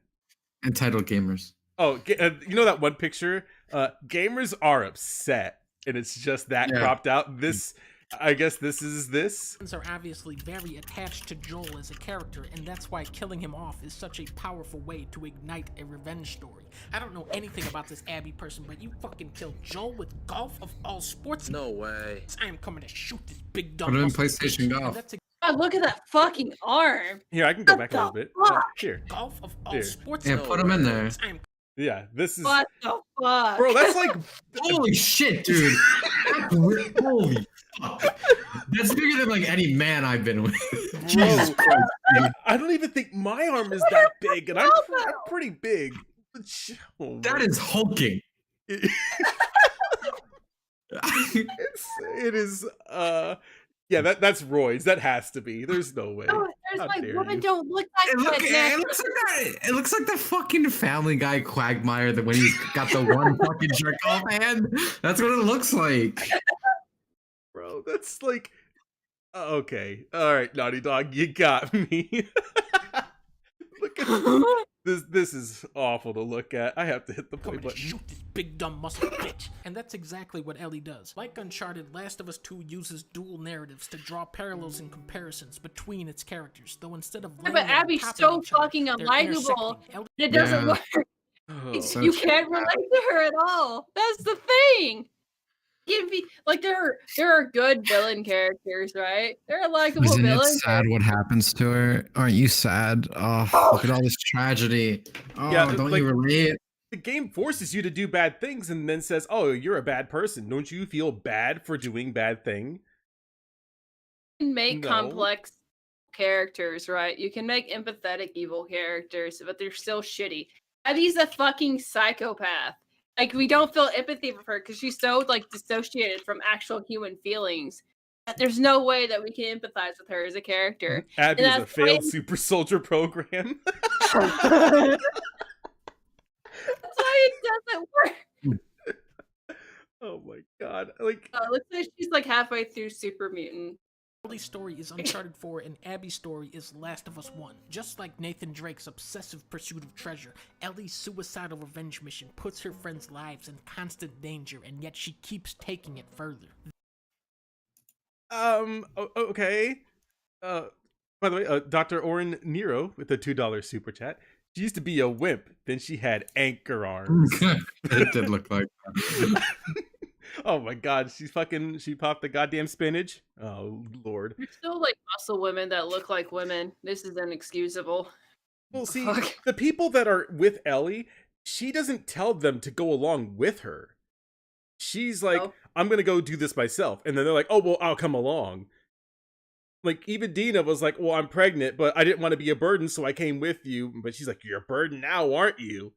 D: Entitled gamers.
A: Oh, you know that one picture? Gamers are upset, and it's just that
D: Yeah.
A: cropped out. This, I guess, this is this.
B: are obviously very attached to Joel as a character, and that's why killing him off is such a powerful way to ignite a revenge story. I don't know anything about this Abby person, but you fucking killed Joel with golf of all sports?
E: No way.
B: I am coming to shoot this big dumb
D: Put it in
B: muscle
D: PlayStation
B: bitch.
D: Golf.
B: And that's
C: God, look at that fucking arm.
A: Here, I can go
C: What
A: back a little
C: the
A: bit.
C: fuck?
A: Here,
B: golf of all
A: Here.
B: sports.
D: Yeah,
E: No
D: put them in
E: way.
D: there.
B: I am
A: yeah, this is,
C: What the fuck?
A: bro. That's like,
D: Holy shit, dude. Holy fuck. That's bigger than like any man I've been with. Jesus Christ, dude.
A: I don't even think my arm is that big, and I'm pretty big. Oh,
D: That
A: my-
D: is hulking.
A: it is. Yeah, that's Roy's. That has to be. There's no way.
C: Oh, there's
A: How
C: like
A: dare
C: women
A: you.
C: don't look
D: It,
C: like
D: it
C: that.
D: looks like that. It looks like the fucking Family Guy Quagmire that when he's got the one fucking jerk off hand. That's what it looks like.
A: Bro, that's like. Okay, all right, Naughty Dog, you got me. Look at this is awful to look at. I have to hit the play
B: coming to
A: button.
B: shoot this big dumb muscle bitch. And that's exactly what Ellie does. Like Uncharted, Last of Us 2 uses dual narratives to draw parallels and comparisons between its characters, though instead of
C: But
B: laying them on
C: Abby's
B: top of
C: so
B: each other,
C: fucking
B: they're
C: unlikable.
B: intersecting. Ellie
C: It doesn't
D: Yeah.
C: work.
A: Oh,
D: So
C: You
D: true.
C: can't relate to her at all. That's the thing. Give me like there are good villain characters, right? There are likable
D: Isn't it
C: villain
D: sad what happens to her? Aren't you sad? Oh, look at all this tragedy. Oh,
A: Yeah,
D: don't
A: like-
D: you relate?
A: the game forces you to do bad things and then says, "Oh, you're a bad person. Don't you feel bad for doing bad thing?"
C: You can make
A: No.
C: complex characters, right? You can make empathetic evil characters, but they're still shitty. Abby's a fucking psychopath. Like we don't feel empathy for her because she's so like dissociated from actual human feelings. That there's no way that we can empathize with her as a character.
A: Abby is a
C: that's why-
A: failed super soldier program.
C: That's why it doesn't work.
A: Oh my god! Like,
C: It looks like she's like halfway through Super Mutant.
B: Ellie's story is Uncharted 4 and Abby's story is Last of Us 1. Just like Nathan Drake's obsessive pursuit of treasure, Ellie's suicidal revenge mission puts her friends' lives in constant danger, and yet she keeps taking it further.
A: Okay. By the way, Dr. Oren Nero with the $2 super chat. She used to be a wimp, then she had anchor arms.
D: It did look like that.
A: Oh my god, she popped the goddamn spinach. Oh lord.
C: There's still like muscle women that look like women. This is inexcusable.
A: Well, see,
C: Fuck.
A: the people that are with Ellie, she doesn't tell them to go along with her. She's like,
C: Oh.
A: I'm gonna go do this myself. And then they're like, oh, well, I'll come along. Like, even Dina was like, well, I'm pregnant, but I didn't want to be a burden, so I came with you. But she's like, you're a burden now, aren't you?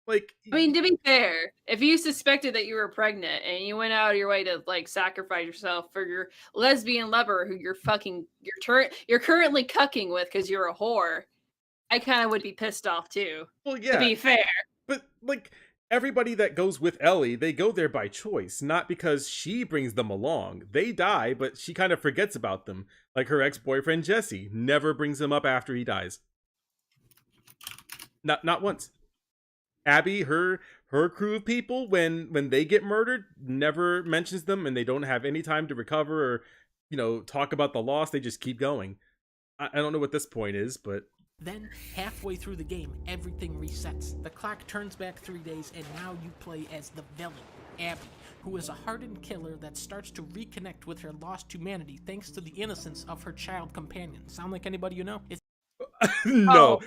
A: Like,
C: I mean, to be fair, if you suspected that you were pregnant and you went out of your way to like sacrifice yourself for your lesbian lover who you're currently cucking with because you're a whore, I kind of would be pissed off too.
A: well,
C: To
A: yeah.
C: be fair,
A: But, like, everybody that goes with Ellie, they go there by choice, not because she brings them along. They die, but she kind of forgets about them. Like her ex-boyfriend Jesse never brings them up after he dies. Not once. Abby, her crew of people, when they get murdered, never mentions them, and they don't have any time to recover or, talk about the loss. They just keep going. I don't know what this point is, but
B: Then, halfway through the game, everything resets. The clock turns back 3 days, and now you play as the villain, Abby, who is a hardened killer that starts to reconnect with her lost humanity thanks to the innocence of her child companion. Sound like anybody you know?
A: no,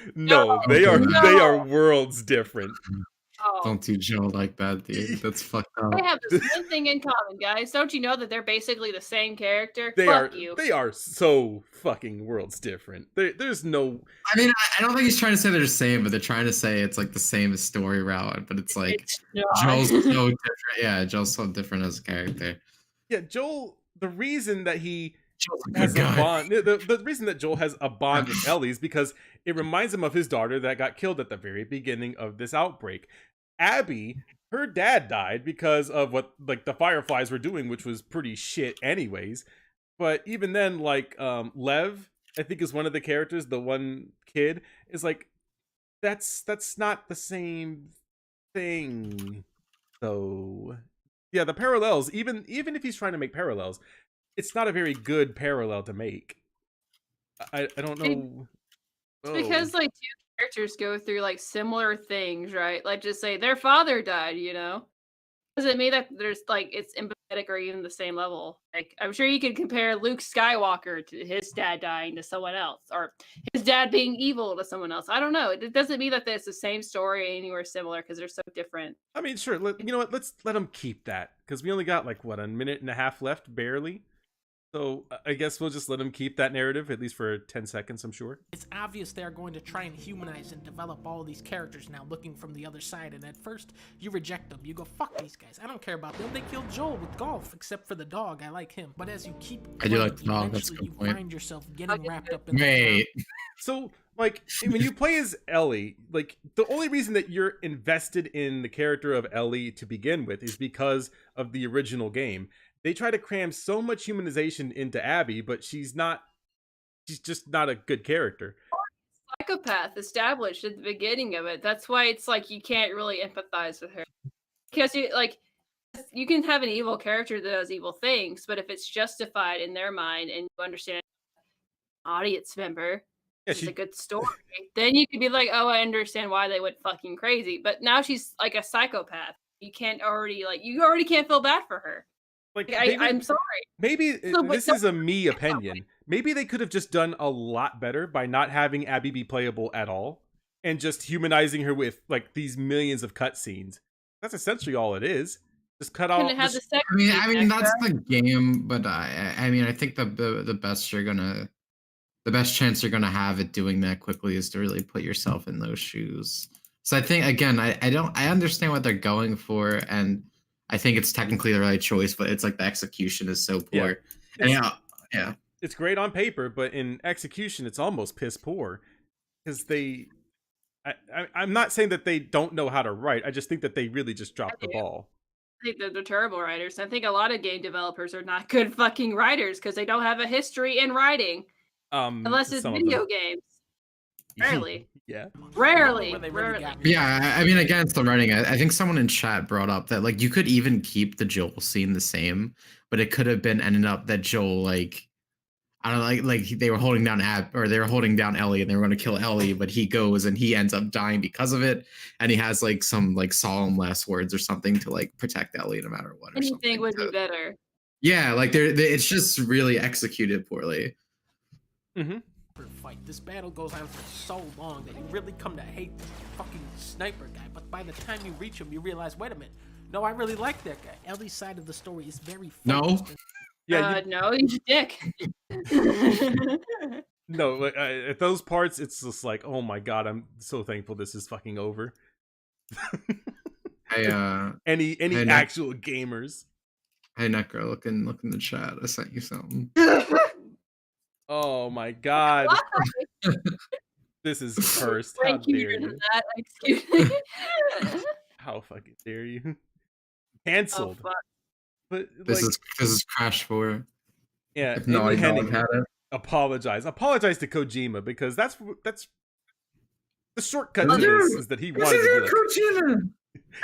A: they are worlds different.
C: Oh.
D: Don't do Joe like that, dude. That's fucked up.
C: They have this one thing in common, guys. Don't you know that they're basically the same character?
A: They
C: Fuck you.
A: They are so fucking worlds different. There's no.
D: I mean, I don't think he's trying to say they're the same, but they're trying to say it's like the same as story route. But it's like Joel's so different. Yeah, Joel's so different as a character.
A: Yeah, Joel. The reason that he
D: has
A: a bond, the reason that Joel has a bond with Ellie is because it reminds him of his daughter that got killed at the very beginning of this outbreak. Abby, her dad died because of what the Fireflies were doing, which was pretty shit anyways. But even then, Lev, I think, is one of the characters, the one kid, is like, that's not the same thing. So yeah, the parallels, even if he's trying to make parallels, it's not a very good parallel to make. I don't know.
C: It's because two characters go through similar things, right? Like just say their father died, Doesn't mean that there's it's empathetic or even the same level. Like I'm sure you could compare Luke Skywalker to his dad dying to someone else, or his dad being evil to someone else. I don't know. It doesn't mean that it's the same story anywhere similar because they're so different.
A: I mean, sure. You know what? Let's let them keep that because we only got a minute and a half left, barely. So I guess we'll just let them keep that narrative, at least for 10 seconds, I'm sure.
B: It's obvious they're going to try and humanize and develop all of these characters now, looking from the other side, and at first, you reject them. You go, fuck these guys. I don't care about them. They killed Joel with golf, except for the dog. I like him. But as you keep
D: I do like the dog. That's a
B: eventually
D: good
B: you
D: point.
B: find yourself getting wrapped up in
D: Wait.
A: So, when you play as Ellie, the only reason that you're invested in the character of Ellie to begin with is because of the original game. They try to cram so much humanization into Abby, but she's just not a good character.
C: Psychopath established at the beginning of it. That's why it's you can't really empathize with her. Because you can have an evil character that does evil things, but if it's justified in their mind and you understand audience member, it's a good story, then you could be like, oh, I understand why they went fucking crazy. But now she's like a psychopath. You can't already you already can't feel bad for her. I'm sorry.
A: Maybe this is a me opinion. Maybe they could have just done a lot better by not having Abby be playable at all and just humanizing her with these millions of cutscenes. That's essentially all it is. Just cut off.
D: I mean that's the game, but I think the best chance you're gonna have at doing that quickly is to really put yourself in those shoes. So I think again, I understand what they're going for, and I think it's technically the right choice, but it's the execution is so poor. Yeah.
A: It's great on paper, but in execution, it's almost piss poor. Because I'm not saying that they don't know how to write. I just think that they really just dropped the ball.
C: I think they're terrible writers. I think a lot of game developers are not good fucking writers because they don't have a history in writing. Unless it's video games. Rarely.
A: Yeah.
C: Rarely.
D: Yeah, I mean, against the writing, I think someone in chat brought up that you could even keep the Joel scene the same, but it could have been ended up that Joel I don't know, they were holding down they were holding down Ellie and they were going to kill Ellie, but he goes and he ends up dying because of it, and he has some solemn last words or something to protect Ellie no matter what.
C: Anything would be better.
D: Yeah, it's just really executed poorly.
A: Mm-hmm.
B: Fight. This battle goes on for so long that you really come to hate this fucking sniper guy, but by the time you reach him, you realize, wait a minute, no, I really like that guy. Ellie's side of the story is very focused.
C: No, he's a dick.
A: No, at those parts, it's just oh my god, I'm so thankful this is fucking over. Any actual gamers.
D: Hey Necro, look in the chat. I sent you something.
A: Oh my god. This is cursed. How dare you?
C: Excuse me.
A: how fucking dare you?
C: Oh
A: Canceled.
C: fuck.
A: But
D: This
A: like,
D: is Crash 4.
A: yeah,
D: If
A: Amy
D: Naughty Dog
A: Hennig
D: had it.
A: apologize to Kojima, because that's the shortcut
C: Oh,
A: to this is that he wanted to be like,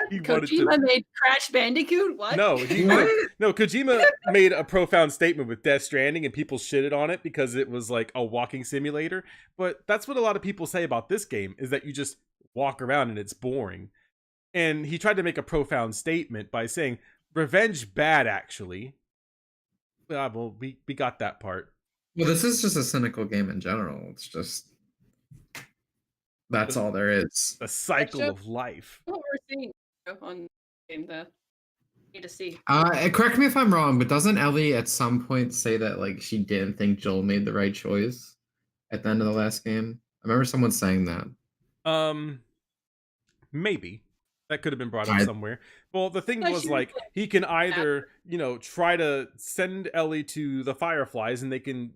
A: he wanted to.
C: Kojima made Crash Bandicoot? What?
A: No, Kojima made a profound statement with Death Stranding, and people shitted on it because it was like a walking simulator. But that's what a lot of people say about this game, is that you just walk around and it's boring. And he tried to make a profound statement by saying, revenge bad, actually. Well, we got that part.
D: Well, this is just a cynical game in general. It's just that's all there is.
A: The cycle of life.
C: What we're seeing on game, though. Need to see.
D: Correct me if I'm wrong, but doesn't Ellie at some point say that like she didn't think Joel made the right choice at the end of the last game? I remember someone saying that.
A: Maybe. That could have been brought up somewhere. Well, the thing was, like, he can either, try to send Ellie to the Fireflies and they can,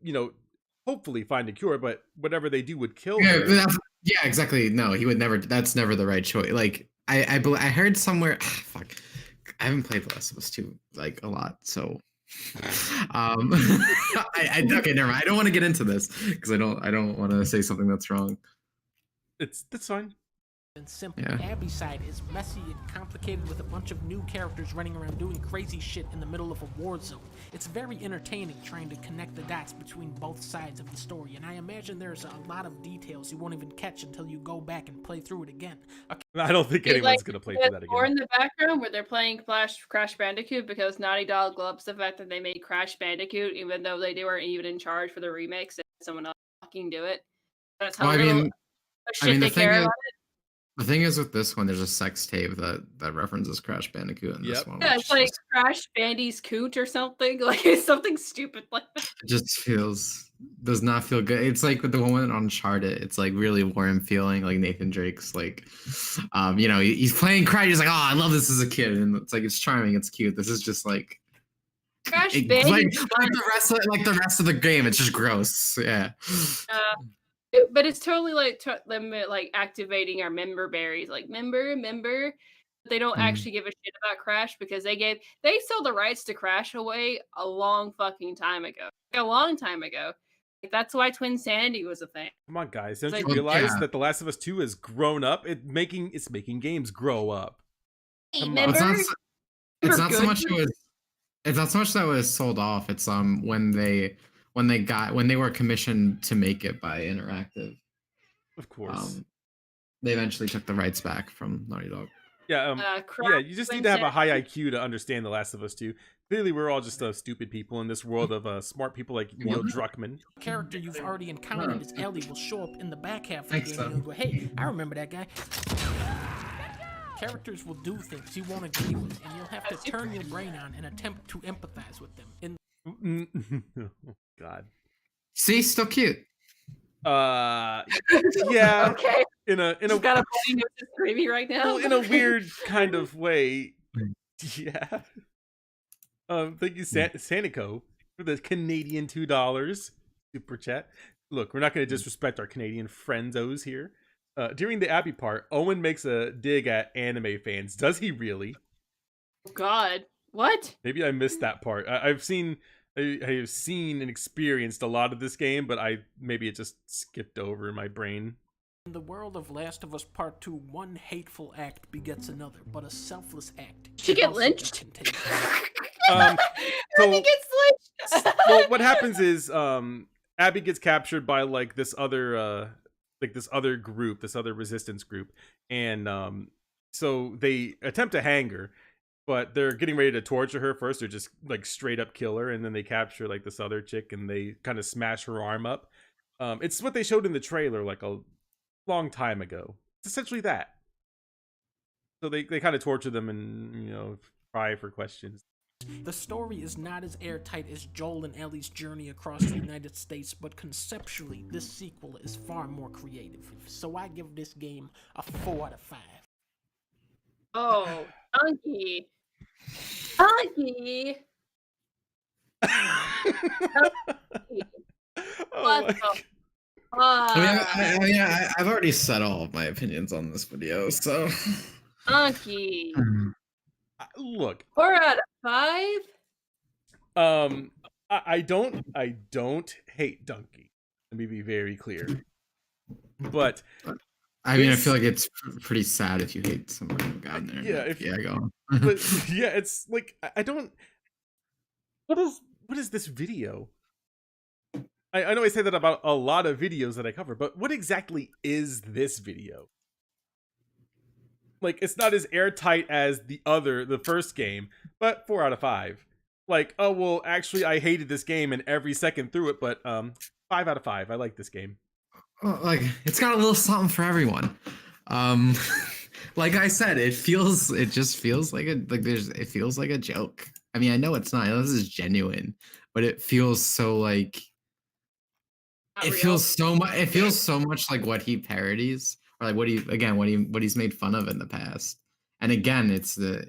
A: hopefully find a cure, but whatever they do would kill her.
D: Yeah, exactly. No, he would never. That's never the right choice. Like, I heard somewhere. Fuck. I haven't played The Last of Us 2 like a lot, so. Okay, never mind. I don't want to get into this because I don't want to say something that's wrong.
A: That's fine.
B: And simple.
D: Yeah.
B: Abby's side is messy and complicated with a bunch of new characters running around doing crazy shit in the middle of a war zone. It's very entertaining trying to connect the dots between both sides of the story, and I imagine there's a lot of details you won't even catch until you go back and play through it again.
A: I don't think anyone's going to play through that again.
C: Or in the background where they're playing Crash Bandicoot, because Naughty Dog loves the fact that they made Crash Bandicoot, even though they weren't even in charge for the remakes and someone else fucking do it. That's how they care about it.
D: The thing is, with this one, there's a sex tape that references Crash Bandicoot in this one.
C: Yeah, it's like Crash Bandy's Coot or something. Like, it's something stupid like that.
D: It just does not feel good. It's like with the one on Uncharted. It's like really warm feeling, like Nathan Drake's like, he's playing Crash. He's like, oh, I love this as a kid, and it's like it's charming, it's cute. This is just like
C: Crash Bandy,
D: like the rest of the game. It's just gross. Yeah.
C: But it's totally like them like activating our member berries, like member. But they don't actually give a shit about Crash because they sold the rights to Crash away a long fucking time ago. Like, a long time ago. Like, that's why Twin Sandy was a thing.
A: Come on, guys! Don't you realize that The Last of Us 2 has grown up? It's making games grow up.
D: It's not so much that it was sold off. It's when they were commissioned to make it by Interactive.
A: Of course.
D: They eventually took the rights back from Naughty Dog.
A: Yeah, you just need to have a high IQ to understand The Last of Us 2. Clearly, we're all just stupid people in this world of smart people like Neil Druckmann.
B: The character you've already encountered as Ellie will show up in the back half of the game and you'll go, hey, I remember that guy. Characters will do things you won't agree with, and you'll have to turn your brain on and attempt to empathize with them.
A: Oh, God.
D: See, still cute.
A: Yeah.
C: Okay.
A: In a
C: got a point of just creepy right now.
A: Well, in a weird kind of way. Yeah. Thank you, Sanico, for the Canadian $2 super chat. Look, we're not going to disrespect our Canadian friendzos here. During the Abby part, Owen makes a dig at anime fans. Does he really?
C: Oh, God. What?
A: Maybe I missed that part. I have seen and experienced a lot of this game, but maybe it just skipped over in my brain.
B: In the world of Last of Us Part 2, one hateful act begets another, but a selfless act.
C: She get lynched?
A: So,
C: Abby gets lynched!
A: Well, what happens is Abby gets captured by like this other group, this other resistance group, and so they attempt to hang her, but they're getting ready to torture her first, or just like straight up kill her, and then they capture like this other chick and they kind of smash her arm up. It's what they showed in the trailer like a long time ago. It's essentially that. So they kind of torture them and pry for questions.
B: The story is not as airtight as Joel and Ellie's journey across the United States, but conceptually, this sequel is far more creative. So I give this game a 4 out of 5.
C: Oh, Dunkey. Dunkey. What the
D: I've already said all of my opinions on this video, so
C: Dunkey.
A: Look,
C: 4 out of 5.
A: I don't hate Dunkey. Let me be very clear. But
D: I mean, I feel like it's pretty sad if you hate someone who got in there.
A: Yeah,
D: go on.
A: But yeah, it's like I don't. What is this video? I know I say that about a lot of videos that I cover, but what exactly is this video? Like, it's not as airtight as the first game, but 4 out of 5. Like, oh well, actually, I hated this game and every second through it, but 5 out of 5. I like this game.
D: Well, like, it's got a little something for everyone. Like I said, it just feels like it feels like a joke. I mean, I know it's not. I know this is genuine, but it feels so like
C: Not
D: it
C: real.
D: feels so much. It feels so much like what he parodies, or like what he's made fun of in the past. And again,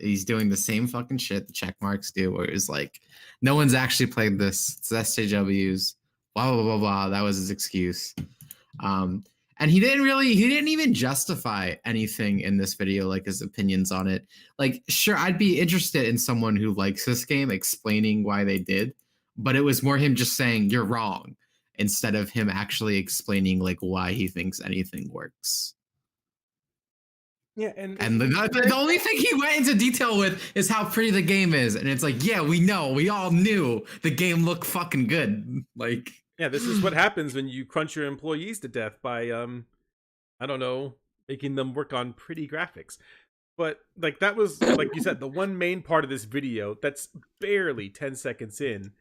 D: he's doing the same fucking shit the check marks do, where it's like, no one's actually played this. It's SJWs. Blah blah blah blah. That was his excuse. And he didn't even justify anything in this video, like his opinions on it. Like, sure, I'd be interested in someone who likes this game explaining why they did, but it was more him just saying you're wrong instead of him actually explaining like why he thinks anything works.
A: Yeah, and
D: the only thing he went into detail with is how pretty the game is, and it's like, yeah, we know, we all knew the game looked fucking good. Like,
A: yeah, this is what happens when you crunch your employees to death by I don't know, making them work on pretty graphics. But like, that was, like you said, the one main part of this video that's barely 10 seconds in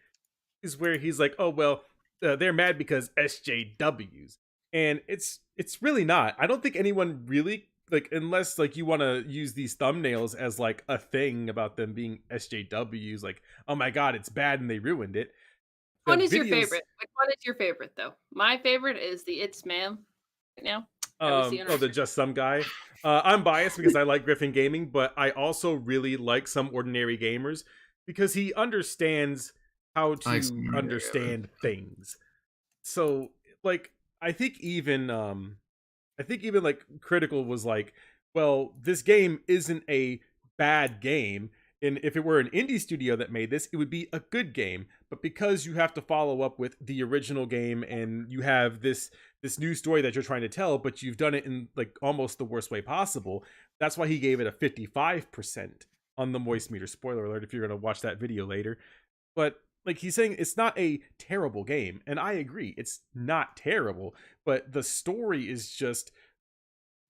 A: is where he's like, oh well, they're mad because SJWs, and it's really not. I don't think anyone really, like, unless like you want to use these thumbnails as like a thing about them being SJWs, like, oh my god, it's bad and they ruined it.
C: Which one is your favorite? Which one is your favorite though? My favorite is the It's Ma'am right now.
A: The Just Some guy. I'm biased because I like Griffin Gaming, but I also really like Some Ordinary Gamers because he understands how to understand things. So like, I think even like Critical was like, well, this game isn't a bad game, and if it were an indie studio that made this, it would be a good game. But because you have to follow up with the original game and you have this new story that you're trying to tell, but you've done it in like almost the worst way possible, that's why he gave it a 55% on the Moist Meter. Spoiler alert if you're going to watch that video later. But like, he's saying it's not a terrible game, and I agree, it's not terrible, but the story is just...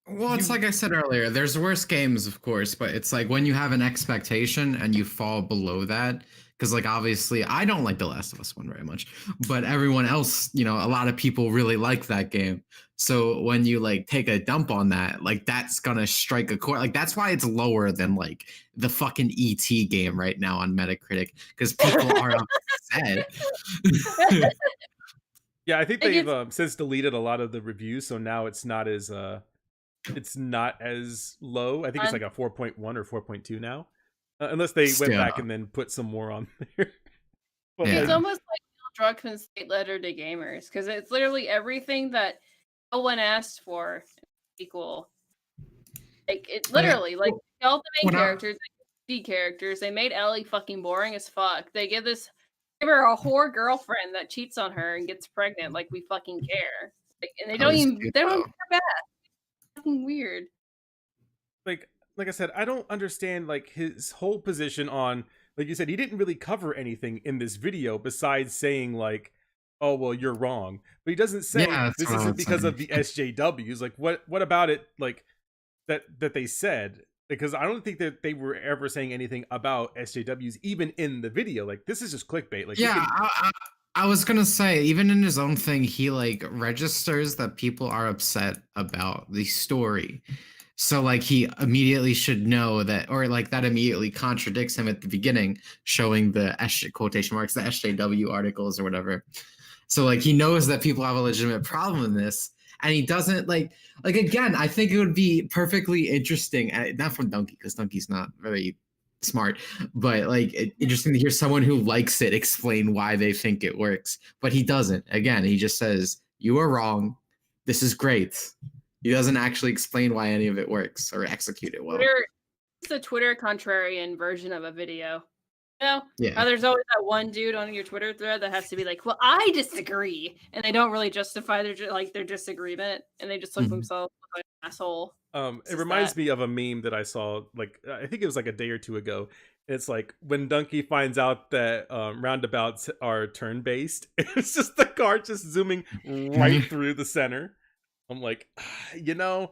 D: Well, it's like I said earlier, there's worse games, of course, but it's like when you have an expectation and you fall below that, because like, obviously, I don't like The Last of Us 1 very much, but everyone else, you know, a lot of people really like that game. So when you like take a dump on that, like, that's gonna strike a chord. Like, that's why it's lower than like the fucking ET game right now on Metacritic, because people are upset.
A: Yeah, I think they've since deleted a lot of the reviews, so now it's not as low. I think it's like a 4.1 or 4.2 now, unless they went back and then put some more on there. But
C: it's almost like Neil Druckmann's state letter to gamers, because it's literally everything that no one asked for equal. Like, it literally, like, all the main characters, the characters, they made Ellie fucking boring as fuck. They give her a whore girlfriend that cheats on her and gets pregnant. Like, we fucking care. Like, and they don't care back. Fucking weird.
A: Like I said, I don't understand like his whole position on, like you said, he didn't really cover anything in this video besides saying like, oh well, you're wrong. But he doesn't say this isn't because of the SJWs. Like, what about it, like that they said? Because I don't think that they were ever saying anything about SJWs even in the video. Like, this is just clickbait. Like,
D: yeah, I was gonna say, even in his own thing, he like registers that people are upset about the story. So like, he immediately should know that, or like that immediately contradicts him at the beginning, showing the quotation marks, the SJW articles or whatever. So like, he knows that people have a legitimate problem in this, and he doesn't like again, I think it would be perfectly interesting, not from Dunkey, because Dunkey's not very smart, but like, interesting to hear someone who likes it explain why they think it works. But he doesn't. Again, he just says, you are wrong, this is great. He doesn't actually explain why any of it works or execute it well.
C: It's a Twitter contrarian version of a video. You know?
D: Yeah.
C: There's always that one dude on your Twitter thread that has to be like, "Well, I disagree," and they don't really justify their disagreement, and they just look
D: Mhm.
C: themselves like an asshole.
A: It reminds me of a meme that I saw, like I think it was like a day or two ago. It's like when Dunkey finds out that roundabouts are turn based. It's just the car just zooming right through the center. I'm like, you know,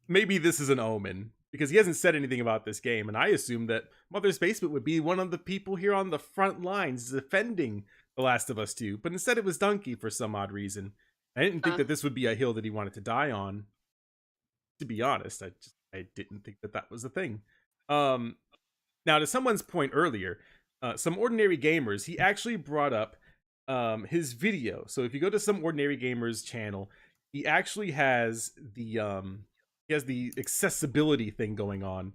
A: maybe this is an omen because he hasn't said anything about this game, and I assumed that Mother's Basement would be one of the people here on the front lines defending The Last of Us 2, but instead it was Dunkey for some odd reason. I didn't think that this would be a hill that he wanted to die on. To be honest, I didn't think that was a thing. Now, to someone's point earlier, Some Ordinary Gamers, he actually brought up his video. So if you go to Some Ordinary Gamers channel, he actually has the accessibility thing going on,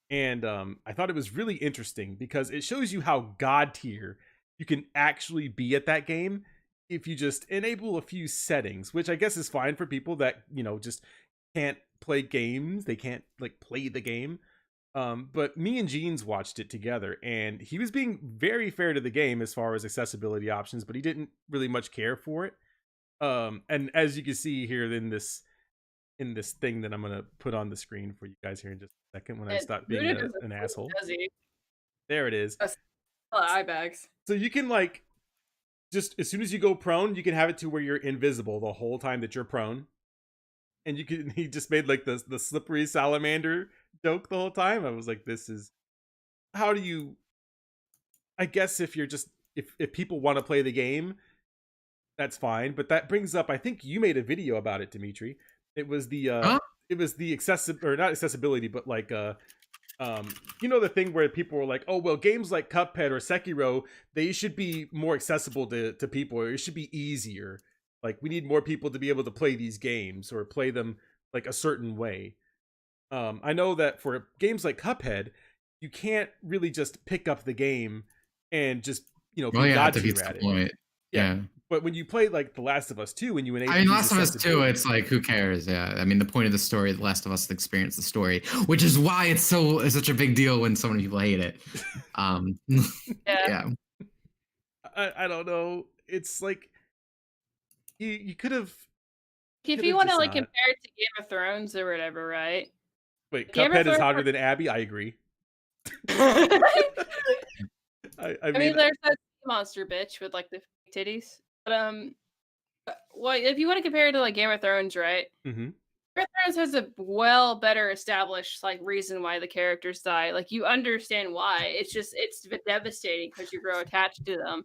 A: and I thought it was really interesting because it shows you how god tier you can actually be at that game if you just enable a few settings, which I guess is fine for people that, you know, just can't play games. They can't like play the game. But me and Jeans watched it together, and he was being very fair to the game as far as accessibility options, but he didn't really much care for it. And as you can see here in this thing that I'm gonna put on the screen for you guys here in just a second when I stop being an asshole. There it is.
C: Eye bags.
A: So you can like just as soon as you go prone, you can have it to where you're invisible the whole time that you're prone. And you can he just made like the slippery salamander joke the whole time. I was like, this is how do you I guess if you're just if people want to play the game, that's fine. But that brings up, I think you made a video about it, Dimitri. It was the it was the or not accessibility, but like you know, the thing where people were like, oh well, games like Cuphead or Sekiro, they should be more accessible to people, or it should be easier. Like we need more people to be able to play these games or play them like a certain way. I know that for games like Cuphead, you can't really just pick up the game and just, you know, be god tier at it. Yeah. But when you play like The Last of Us 2 and you enable
D: Last of Us 2, it's like, who cares? Yeah. I mean, the point of the story, The Last of Us experience the story, which is why it's such a big deal when so many people hate it. Yeah.
A: I don't know. It's like you could have.
C: If you want to like compare it to Game of Thrones or whatever, right?
A: Wait, Cuphead is harder than Abby? I agree. I
C: mean, there's that monster bitch with like the titties. But well, if you want to compare it to like Game of Thrones, right?
A: Mm-hmm.
C: Game of Thrones has a better established like reason why the characters die. Like you understand why. It's devastating because you grow attached to them.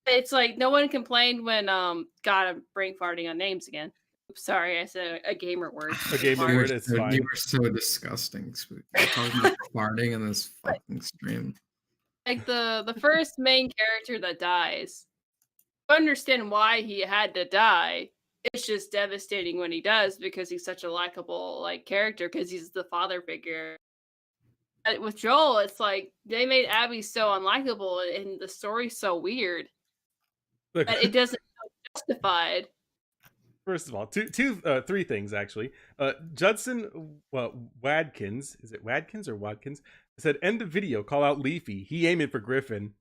C: It's like no one complained when God, I'm brain farting on names again. Oops, sorry, I said a gamer word.
A: A gamer word, it's fine.
D: You were so disgusting. You're talking about farting in this fucking stream.
C: Like the first main character that dies. I understand why he had to die. It's just devastating when he does because he's such a likable like character because he's the father figure. But with Joel, it's like they made Abby so unlikable and the story's so weird.
A: Look,
C: that it doesn't feel justified.
A: First of all, three things actually. Judson Wadkins, is it Wadkins or Watkins? Said end the video, call out Leafy. He aiming for Griffin.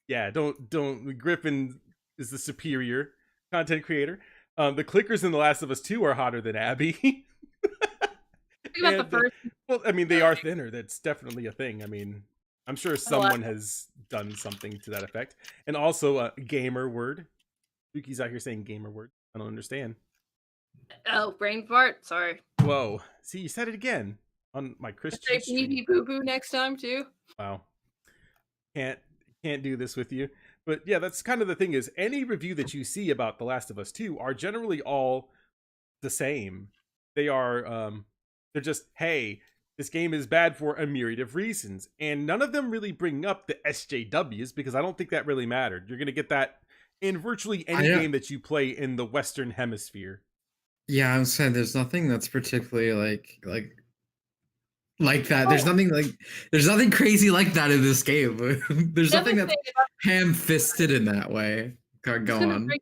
A: Yeah, don't Griffin is the superior content creator. The clickers in The Last of Us 2 are hotter than Abby.
C: About the first...
A: well, I mean, they are thinner. That's definitely a thing. I mean, I'm sure someone has done something to that effect. And also a gamer word. Spooky's out here saying gamer word. I don't understand.
C: Oh, brain fart. Sorry.
A: Whoa. See, you said it again on my Christian stream.
C: Say boo boo next time too.
A: Wow. Can't do this with you. But yeah, that's kind of the thing is any review that you see about The Last of Us 2 are generally all the same. They are they're just, hey, this game is bad for a myriad of reasons. And none of them really bring up the SJWs because I don't think that really mattered. You're going to get that in virtually any game that you play in the Western Hemisphere.
D: Yeah, I'm saying there's nothing that's particularly like that. There's nothing crazy like that in this game. There's nothing that's ham-fisted in that way. Go on.
C: Bring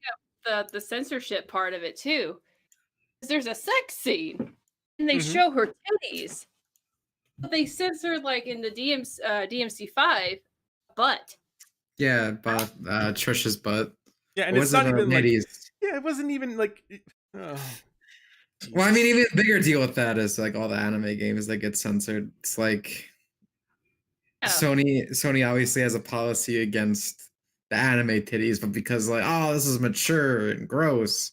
C: up the censorship part of it too. There's a sex scene and they show her titties. But they censored like in the DMC5, but
D: Yeah, but Trisha's butt.
A: Yeah, and
D: What
A: it's
D: was it,
A: not even like,
D: ladies?
A: yeah, it wasn't even like, oh,
D: Well, I mean,
A: Jesus.
D: even a bigger deal with that is like all the anime games that get censored. It's like
C: yeah.
D: Sony obviously has a policy against the anime titties, but because like, oh, this is mature and gross,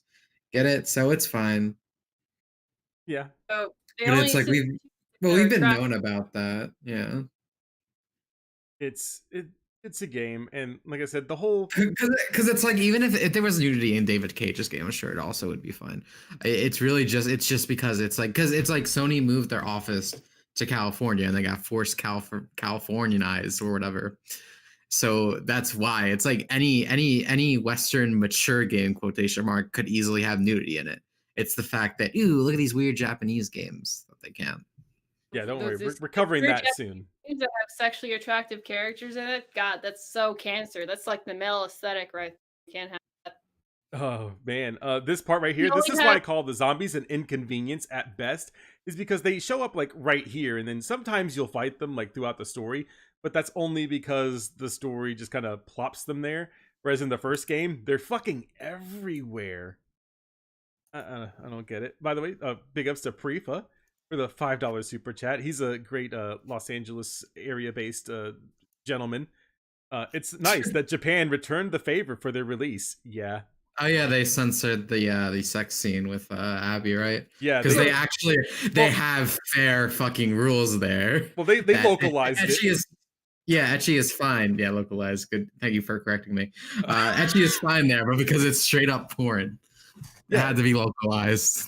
D: get it? So it's fine.
A: Yeah,
C: So they
D: But
C: only
D: it's like
C: censor
D: we've
C: their
D: been
C: track-
D: known about that. Yeah.
A: it's a game, and like I said, the whole
D: Because it's like even if there was nudity in David Cage's game, I'm sure it also would be fine. It's really just because it's like Sony moved their office to California and they got forced Californianized or whatever. So that's why it's like any Western mature game quotation mark could easily have nudity in it. It's the fact that look at these weird Japanese games that they can.
A: yeah, don't worry,
C: Those-
A: we're covering
C: weird
A: that soon.
C: games that have sexually attractive characters in it. God, that's so cancer. That's like the male aesthetic, right? You can't have that.
A: Oh man, this part right here,
C: You
A: this is
C: only
A: why I
C: have-
A: call the zombies an inconvenience at best, is because they show up like right here, and then sometimes you'll fight them like throughout the story, but that's only because the story just kind of plops them there. Whereas in the first game, they're fucking everywhere. I don't get it. By the way, big ups to Prefa for the $5 super chat. He's a great Los Angeles area-based gentleman. It's nice that Japan returned the favor for their release. Yeah.
D: Oh yeah, they censored the sex scene with Abby, right?
A: Yeah,
D: Because
A: they-
D: they actually have fair fucking rules there.
A: Well, they
D: That-
A: localized it.
D: Ecchi is, yeah, Ecchi is fine. Yeah, localized. Good. Thank you for correcting me. Ecchi is fine there, but because it's straight up porn, it
A: Yeah.
D: had to be localized.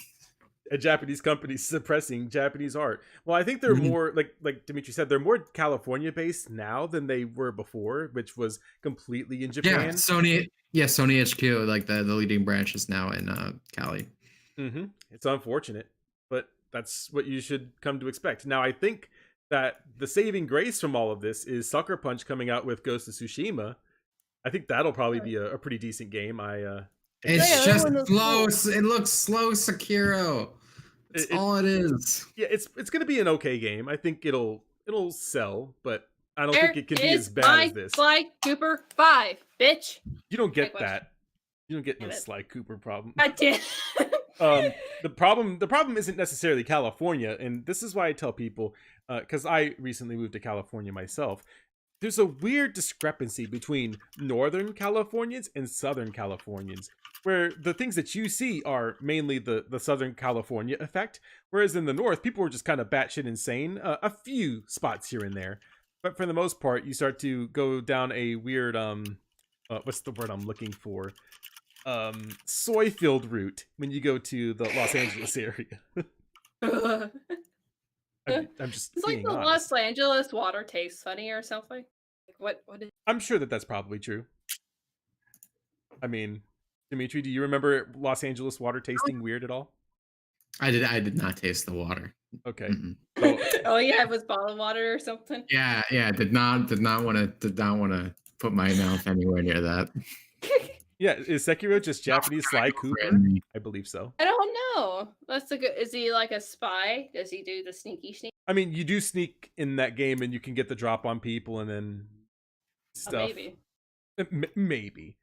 A: A Japanese company suppressing Japanese art. Well, I think they're
D: Mhm.
A: more like Dimitri said, they're more California based now than they were before, which was completely in
D: Yeah,
A: Japan.
D: Sony HQ, like the leading branch is now in Cali.
A: Mm-hmm. It's unfortunate, but that's what you should come to expect. Now, I think that the saving grace from all of this is Sucker Punch coming out with Ghost of Tsushima. I think that'll probably be a pretty decent game.
D: It's
C: that
D: just
C: one looks
D: slow.
C: cool.
D: It looks slow, Sekiro. That's all it is.
A: Yeah, it's gonna be an okay game. I think it'll sell, but I don't
C: There
A: think it can be
C: is
A: as bad
C: my
A: as this.
C: Sly Cooper 5, bitch.
A: You don't get
C: Great question.
A: that. You don't get no
C: Damn it.
A: Sly Cooper problem.
C: I did.
A: The problem isn't necessarily California, and this is why I tell people, because I recently moved to California myself. There's a weird discrepancy between Northern Californians and Southern Californians, where the things that you see are mainly the Southern California effect, whereas in the North, people were just kind of batshit insane, a few spots here and there. But for the most part, you start to go down a weird, what's the word I'm looking for? Soy-filled route when you go to the Los Angeles area. I'm just
C: It's like
A: being
C: the
A: honest.
C: Los Angeles water tastes funny or something. Like what is
A: I'm sure that that's probably true. I mean, Dimitri, do you remember Los Angeles water tasting weird at all?
D: I did not taste the water.
A: Okay.
D: Mm-mm.
A: So,
C: Oh yeah, it was bottled water or something.
D: Yeah, did not want to put my mouth anywhere near that.
A: yeah, is Sekiro just Japanese Sly Cooper?
D: Friendly.
A: I believe so.
C: I don't know. That's a good. Is he like a spy? Does he do the sneaky sneak?
A: I mean, you do sneak in that game and you can get the drop on people and then stuff.
C: Maybe.
A: Maybe.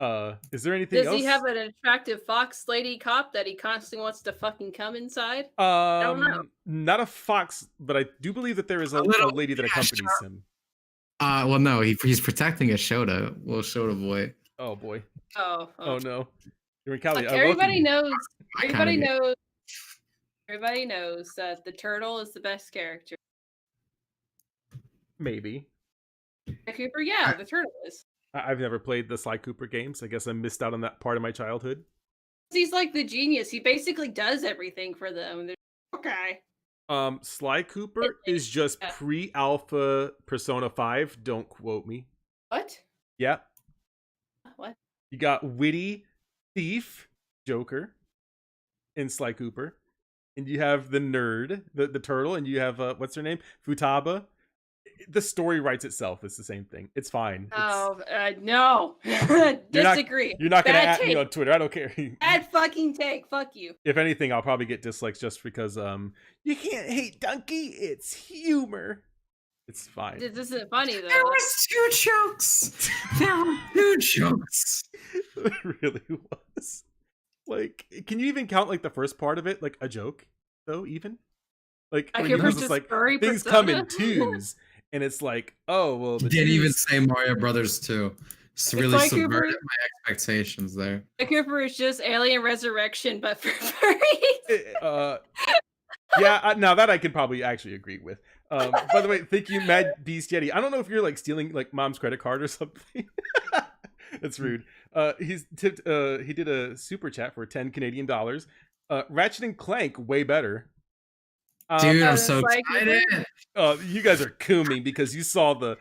A: Is there anything
C: Does
A: else?
C: he have an attractive fox lady cop that he constantly wants to fucking come inside? don't know.
A: Not a fox, but I do believe that there is a lady that accompanies him.
D: Well, no, he's protecting a Shota, little Shota boy.
A: Oh boy.
C: Oh.
A: Oh no. You're in Cali.
C: Look,
A: I
C: everybody
A: welcome you.
C: knows. Everybody knows. Everybody knows that the turtle is the best character.
A: Maybe.
C: Cooper, yeah, the turtle is.
A: I've never played the Sly Cooper games. I guess I missed out on that part of my childhood.
C: He's like the genius. He basically does everything for them. They're, okay.
A: Sly Cooper is just pre-alpha Persona 5. Don't quote me.
C: What?
A: Yeah.
C: What?
A: You got witty thief Joker in Sly Cooper. And you have the nerd, the turtle, and you have what's her name? Futaba. the story writes itself. It's the same thing. It's fine.
C: No. Disagree.
A: You're not gonna
C: Bad
A: at me
C: take.
A: on Twitter. I don't care.
C: Bad fucking take. Fuck you.
A: If anything, I'll probably get dislikes just because you can't hate Dunkey. It's humor. It's fine.
C: This isn't funny though.
D: There was 2 jokes. There were 2 jokes.
A: It really was. Like, can you even count like the first part of it like a joke though? Even like when he was just like things come in twos, and it's like, oh well.
D: You didn't even say Mario Brothers 2. It's really
C: Sly
D: subverted
C: Cooper.
D: my expectations there.
C: Sly Cooper is just Alien Resurrection, but for furries.
A: Yeah, now that I can probably actually agree with. By the way, thank you, Mad Beast Yeti. I don't know if you're like stealing like mom's credit card or something. That's rude. He's tipped. He did a super chat for 10 Canadian dollars. Ratchet and Clank, way better.
D: Dude, I'm so excited.
A: You guys are cooming because you saw the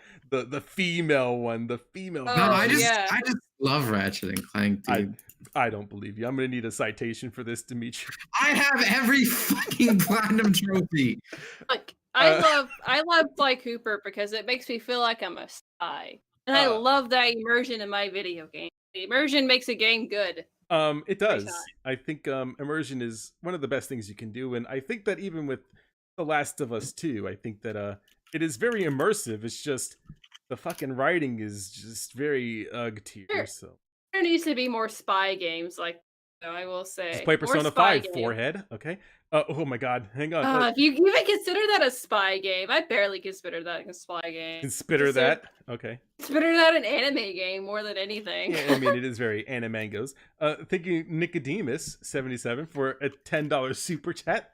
A: female one. The female.
D: No, I just love Ratchet and Clank, dude.
A: I don't believe you. I'm gonna need a citation for this, Dimitri.
D: I have every fucking platinum trophy.
C: Look, I love Sly Cooper because it makes me feel like I'm a spy, and I love that immersion in my video game. The immersion makes a game good.
A: It does. I think immersion is one of the best things you can do, and I think that even with The Last of Us 2, I think that it is very immersive. It's just the fucking writing is just very tier.
C: Sure.
A: So
C: There needs to be more spy games, like I will say.
A: just play Persona 5, forehead. Okay. Oh my god, hang on.
C: If you even consider that a spy game, I barely consider that a spy game.
A: Consider that? Okay.
C: Consider that an anime game more than anything.
A: Yeah, I mean, it is very animangos. Thank you, Nicodemus77, for a $10 super chat.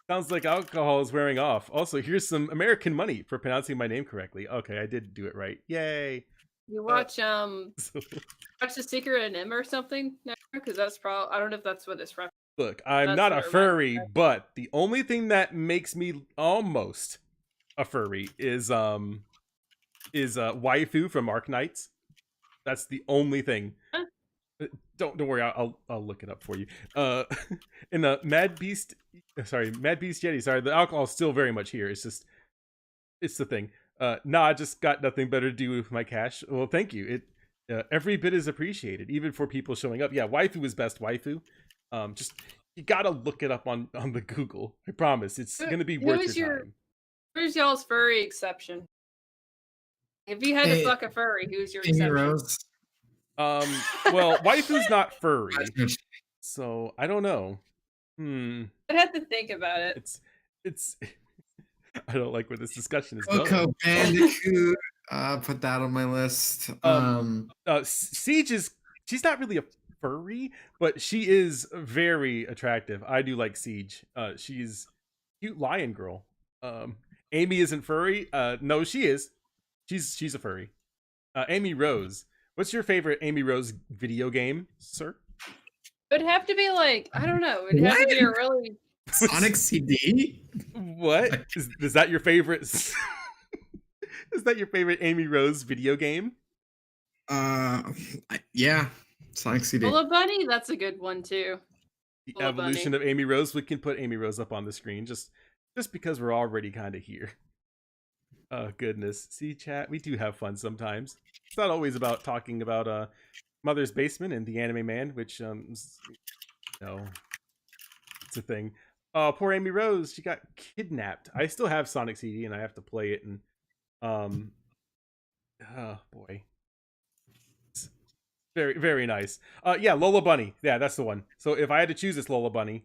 A: Sounds like alcohol is wearing off. Also, here's some American money for pronouncing my name correctly. Okay, I did do it right. Yay.
C: You watch watch The Secret of Nim or something? No, because that's probably, I don't know if that's what it's from.
A: Look, I'm not a furry, but the only thing that makes me almost a furry is waifu from Ark Knights. That's the only thing.
C: Huh?
A: Don't worry, I'll look it up for you. In the Mad Beast Yeti. Sorry, the alcohol's still very much here. It's the thing. Nah, I just got nothing better to do with my cash. Well, thank you. Every bit is appreciated, even for people showing up. Yeah, waifu is best waifu. Just you gotta look it up on the Google. I promise, it's gonna be worth your time.
C: Who's y'all's furry exception? If you had to fuck a furry, who's your exception?
D: Rose.
A: Well, waifu's not furry, so I don't know.
C: I'd have to think about it.
A: It's. I don't like where this discussion is
D: going. Coco Bandicoot. Put that on my list.
A: Siege she's not really a furry, but she is very attractive. I do like Siege. She's cute lion girl. Amy isn't furry. No, she is. She's a furry. Amy Rose. What's your favorite Amy Rose video game, sir?
C: It would have to be like, I don't know. It'd have to be a really
D: Sonic CD.
A: What is that your favorite? Is that your favorite Amy Rose video game?
D: Yeah, Sonic CD.
C: Bullet Bunny, that's a good one too.
A: The evolution of Amy Rose. We can put Amy Rose up on the screen just because we're already kind of here. Oh goodness, see chat. We do have fun sometimes. It's not always about talking about Mother's Basement and the Anime Man, which no, it's a thing. Oh, poor Amy Rose. She got kidnapped. I still have Sonic CD and I have to play it. And oh boy, it's very very nice. Yeah, Lola Bunny. Yeah, that's the one. So if I had to choose, it's Lola Bunny.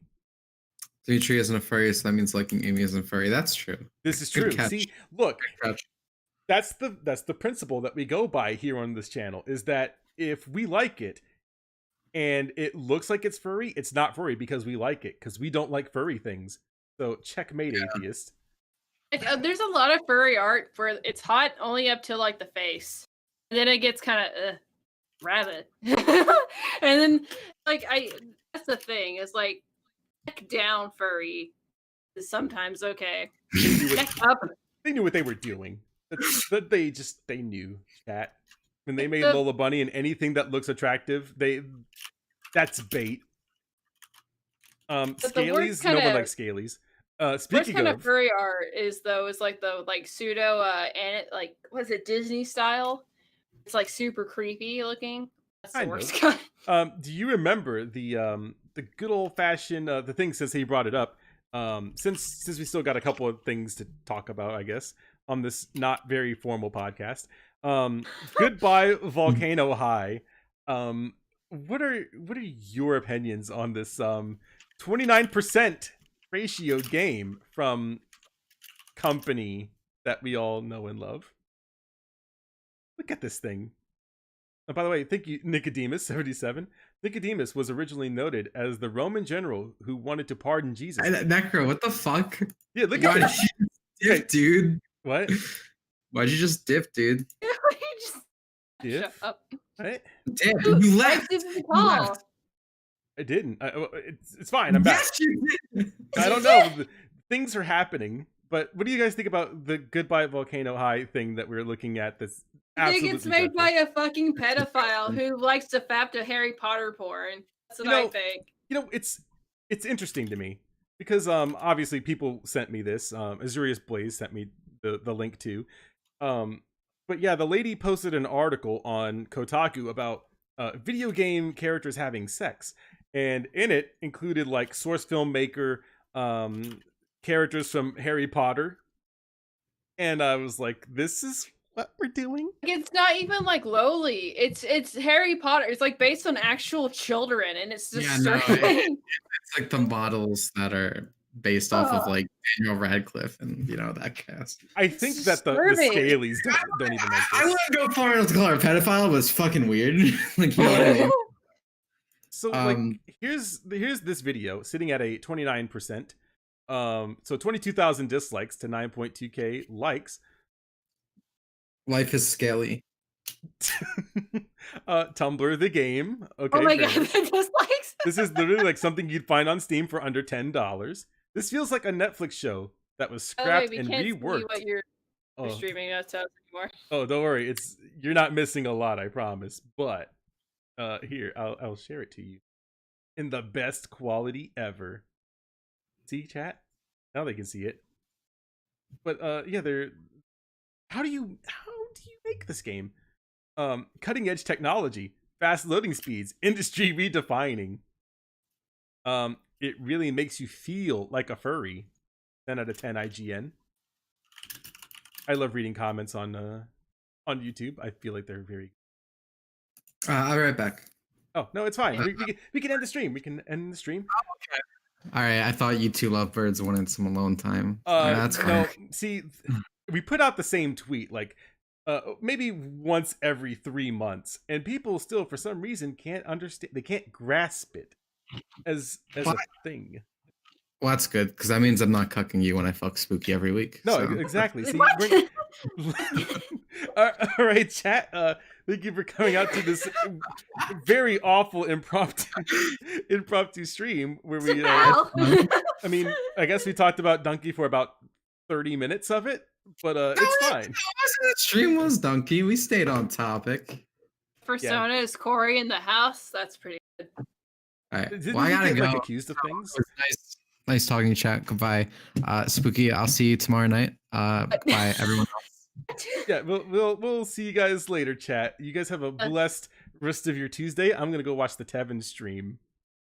D: Dimitri isn't a furry, so that means liking Amy isn't furry. That's true.
A: This is true. See, look, that's the principle that we go by here on this channel, is that if we like it and it looks like it's furry, it's not furry because we like it, because we don't like furry things. So checkmate, atheist.
C: There's a lot of furry art where it's hot only up to like the face, and then it gets kind of rabbit, and then like that's the thing, is like neck down furry is sometimes okay. Neck up.
A: They knew what they were doing. They knew, chat. When they made Lola Bunny, and anything that looks attractive, that's bait. Scalies, no one likes Scalies.
C: Worst
A: Speaking
C: kind
A: of,
C: of furry art is like the pseudo and it like was it Disney style? It's like super creepy looking. That's the
A: kind
C: worst
A: of.
C: kind.
A: Do you remember the good old fashioned the thing since he brought it up? Since we still got a couple of things to talk about, I guess, on this not very formal podcast. Goodbye Volcano High. What are your opinions on this 29% ratio game from company that we all know and love? Look at this thing. And by the way, thank you, Nicodemus77. Nicodemus was originally noted as the Roman general who wanted to pardon Jesus.
D: Necro, what the fuck?
A: Yeah, look
D: Why
A: at
D: did you dip, dude?
A: What?
D: Why'd you just dip, dude?
C: Just
A: Dip?
C: shut up.
A: Right?
D: Dip. You left.
C: This is the
D: You
C: call.
D: left.
A: I didn't. It's fine. I'm back.
D: Yes, you did.
A: I don't know. Things are happening. But what do you guys think about the Goodbye Volcano High thing that we're looking at? This
C: I think
A: absolutely
C: it's made
A: dreadful?
C: by a fucking pedophile who likes to fap to Harry Potter porn. That's what I think.
A: It's interesting to me because obviously people sent me this. Azurius Blaze sent me the link to. But yeah, the lady posted an article on Kotaku about video game characters having sex, and in it included like source filmmaker, characters from Harry Potter, and I was like, "This is what we're doing."
C: It's not even like lowly. It's Harry Potter. It's like based on actual children, and it's
D: Yeah, no,
C: disturbing.
D: it's like the models that are based off of like Daniel Radcliffe and that cast.
A: I think that the
C: disturbing.
A: Scalies don't even like
D: I
A: this.
D: wouldn't go far enough to call her a pedophile, but it's fucking weird. Like, you know what I mean?
A: So like here's this video sitting at a 29%. So 22,000 dislikes to 9.2k likes.
D: Life is scaly.
A: Tumblr the game. Okay.
C: Oh my
A: fair
C: god,
A: enough.
C: the dislikes.
A: This is literally like something you'd find on Steam for under $10. This feels like a Netflix show that was scrapped
C: we
A: and
C: can't see
A: reworked.
C: what you're
A: Oh.
C: streaming us to us anymore.
A: Oh, don't worry. You're not missing a lot, I promise. But here, I'll share it to you in the best quality ever. See, chat? Now they can see it. But yeah, how do you make this game? Cutting edge technology, fast loading speeds, industry redefining. It really makes you feel like a furry. 10 out of 10 IGN. I love reading comments on YouTube. I feel like they're very.
D: I'll be right back.
A: Oh no, it's fine. We can end the stream. We can end the stream.
D: All right, I thought you two lovebirds wanted some alone time. That's
A: no.
D: fine.
A: See, we put out the same tweet like maybe once every 3 months, and people still, for some reason, can't understand. They can't grasp it as a thing.
D: Well, that's good because that means I'm not cucking you when I fuck Spooky every week.
A: No,
D: so.
A: exactly. See,
C: What?
A: all right, chat. Thank you for coming out to this very awful impromptu stream where we. I mean, I guess we talked about Dunkey for about 30 minutes of it, but it's fine.
D: The stream was Dunkey. We stayed on topic.
C: Persona is Corey in the house. That's pretty good.
D: All right.
A: Didn't
D: Well, I
A: he
D: gotta
A: get
D: go.
A: like accused of things?
D: It was nice talking to chat. Goodbye, Spooky. I'll see you tomorrow night. Bye, everyone else.
A: Yeah, we'll see you guys later, chat. You guys have a blessed rest of your Tuesday. I'm gonna go watch the Tevin stream.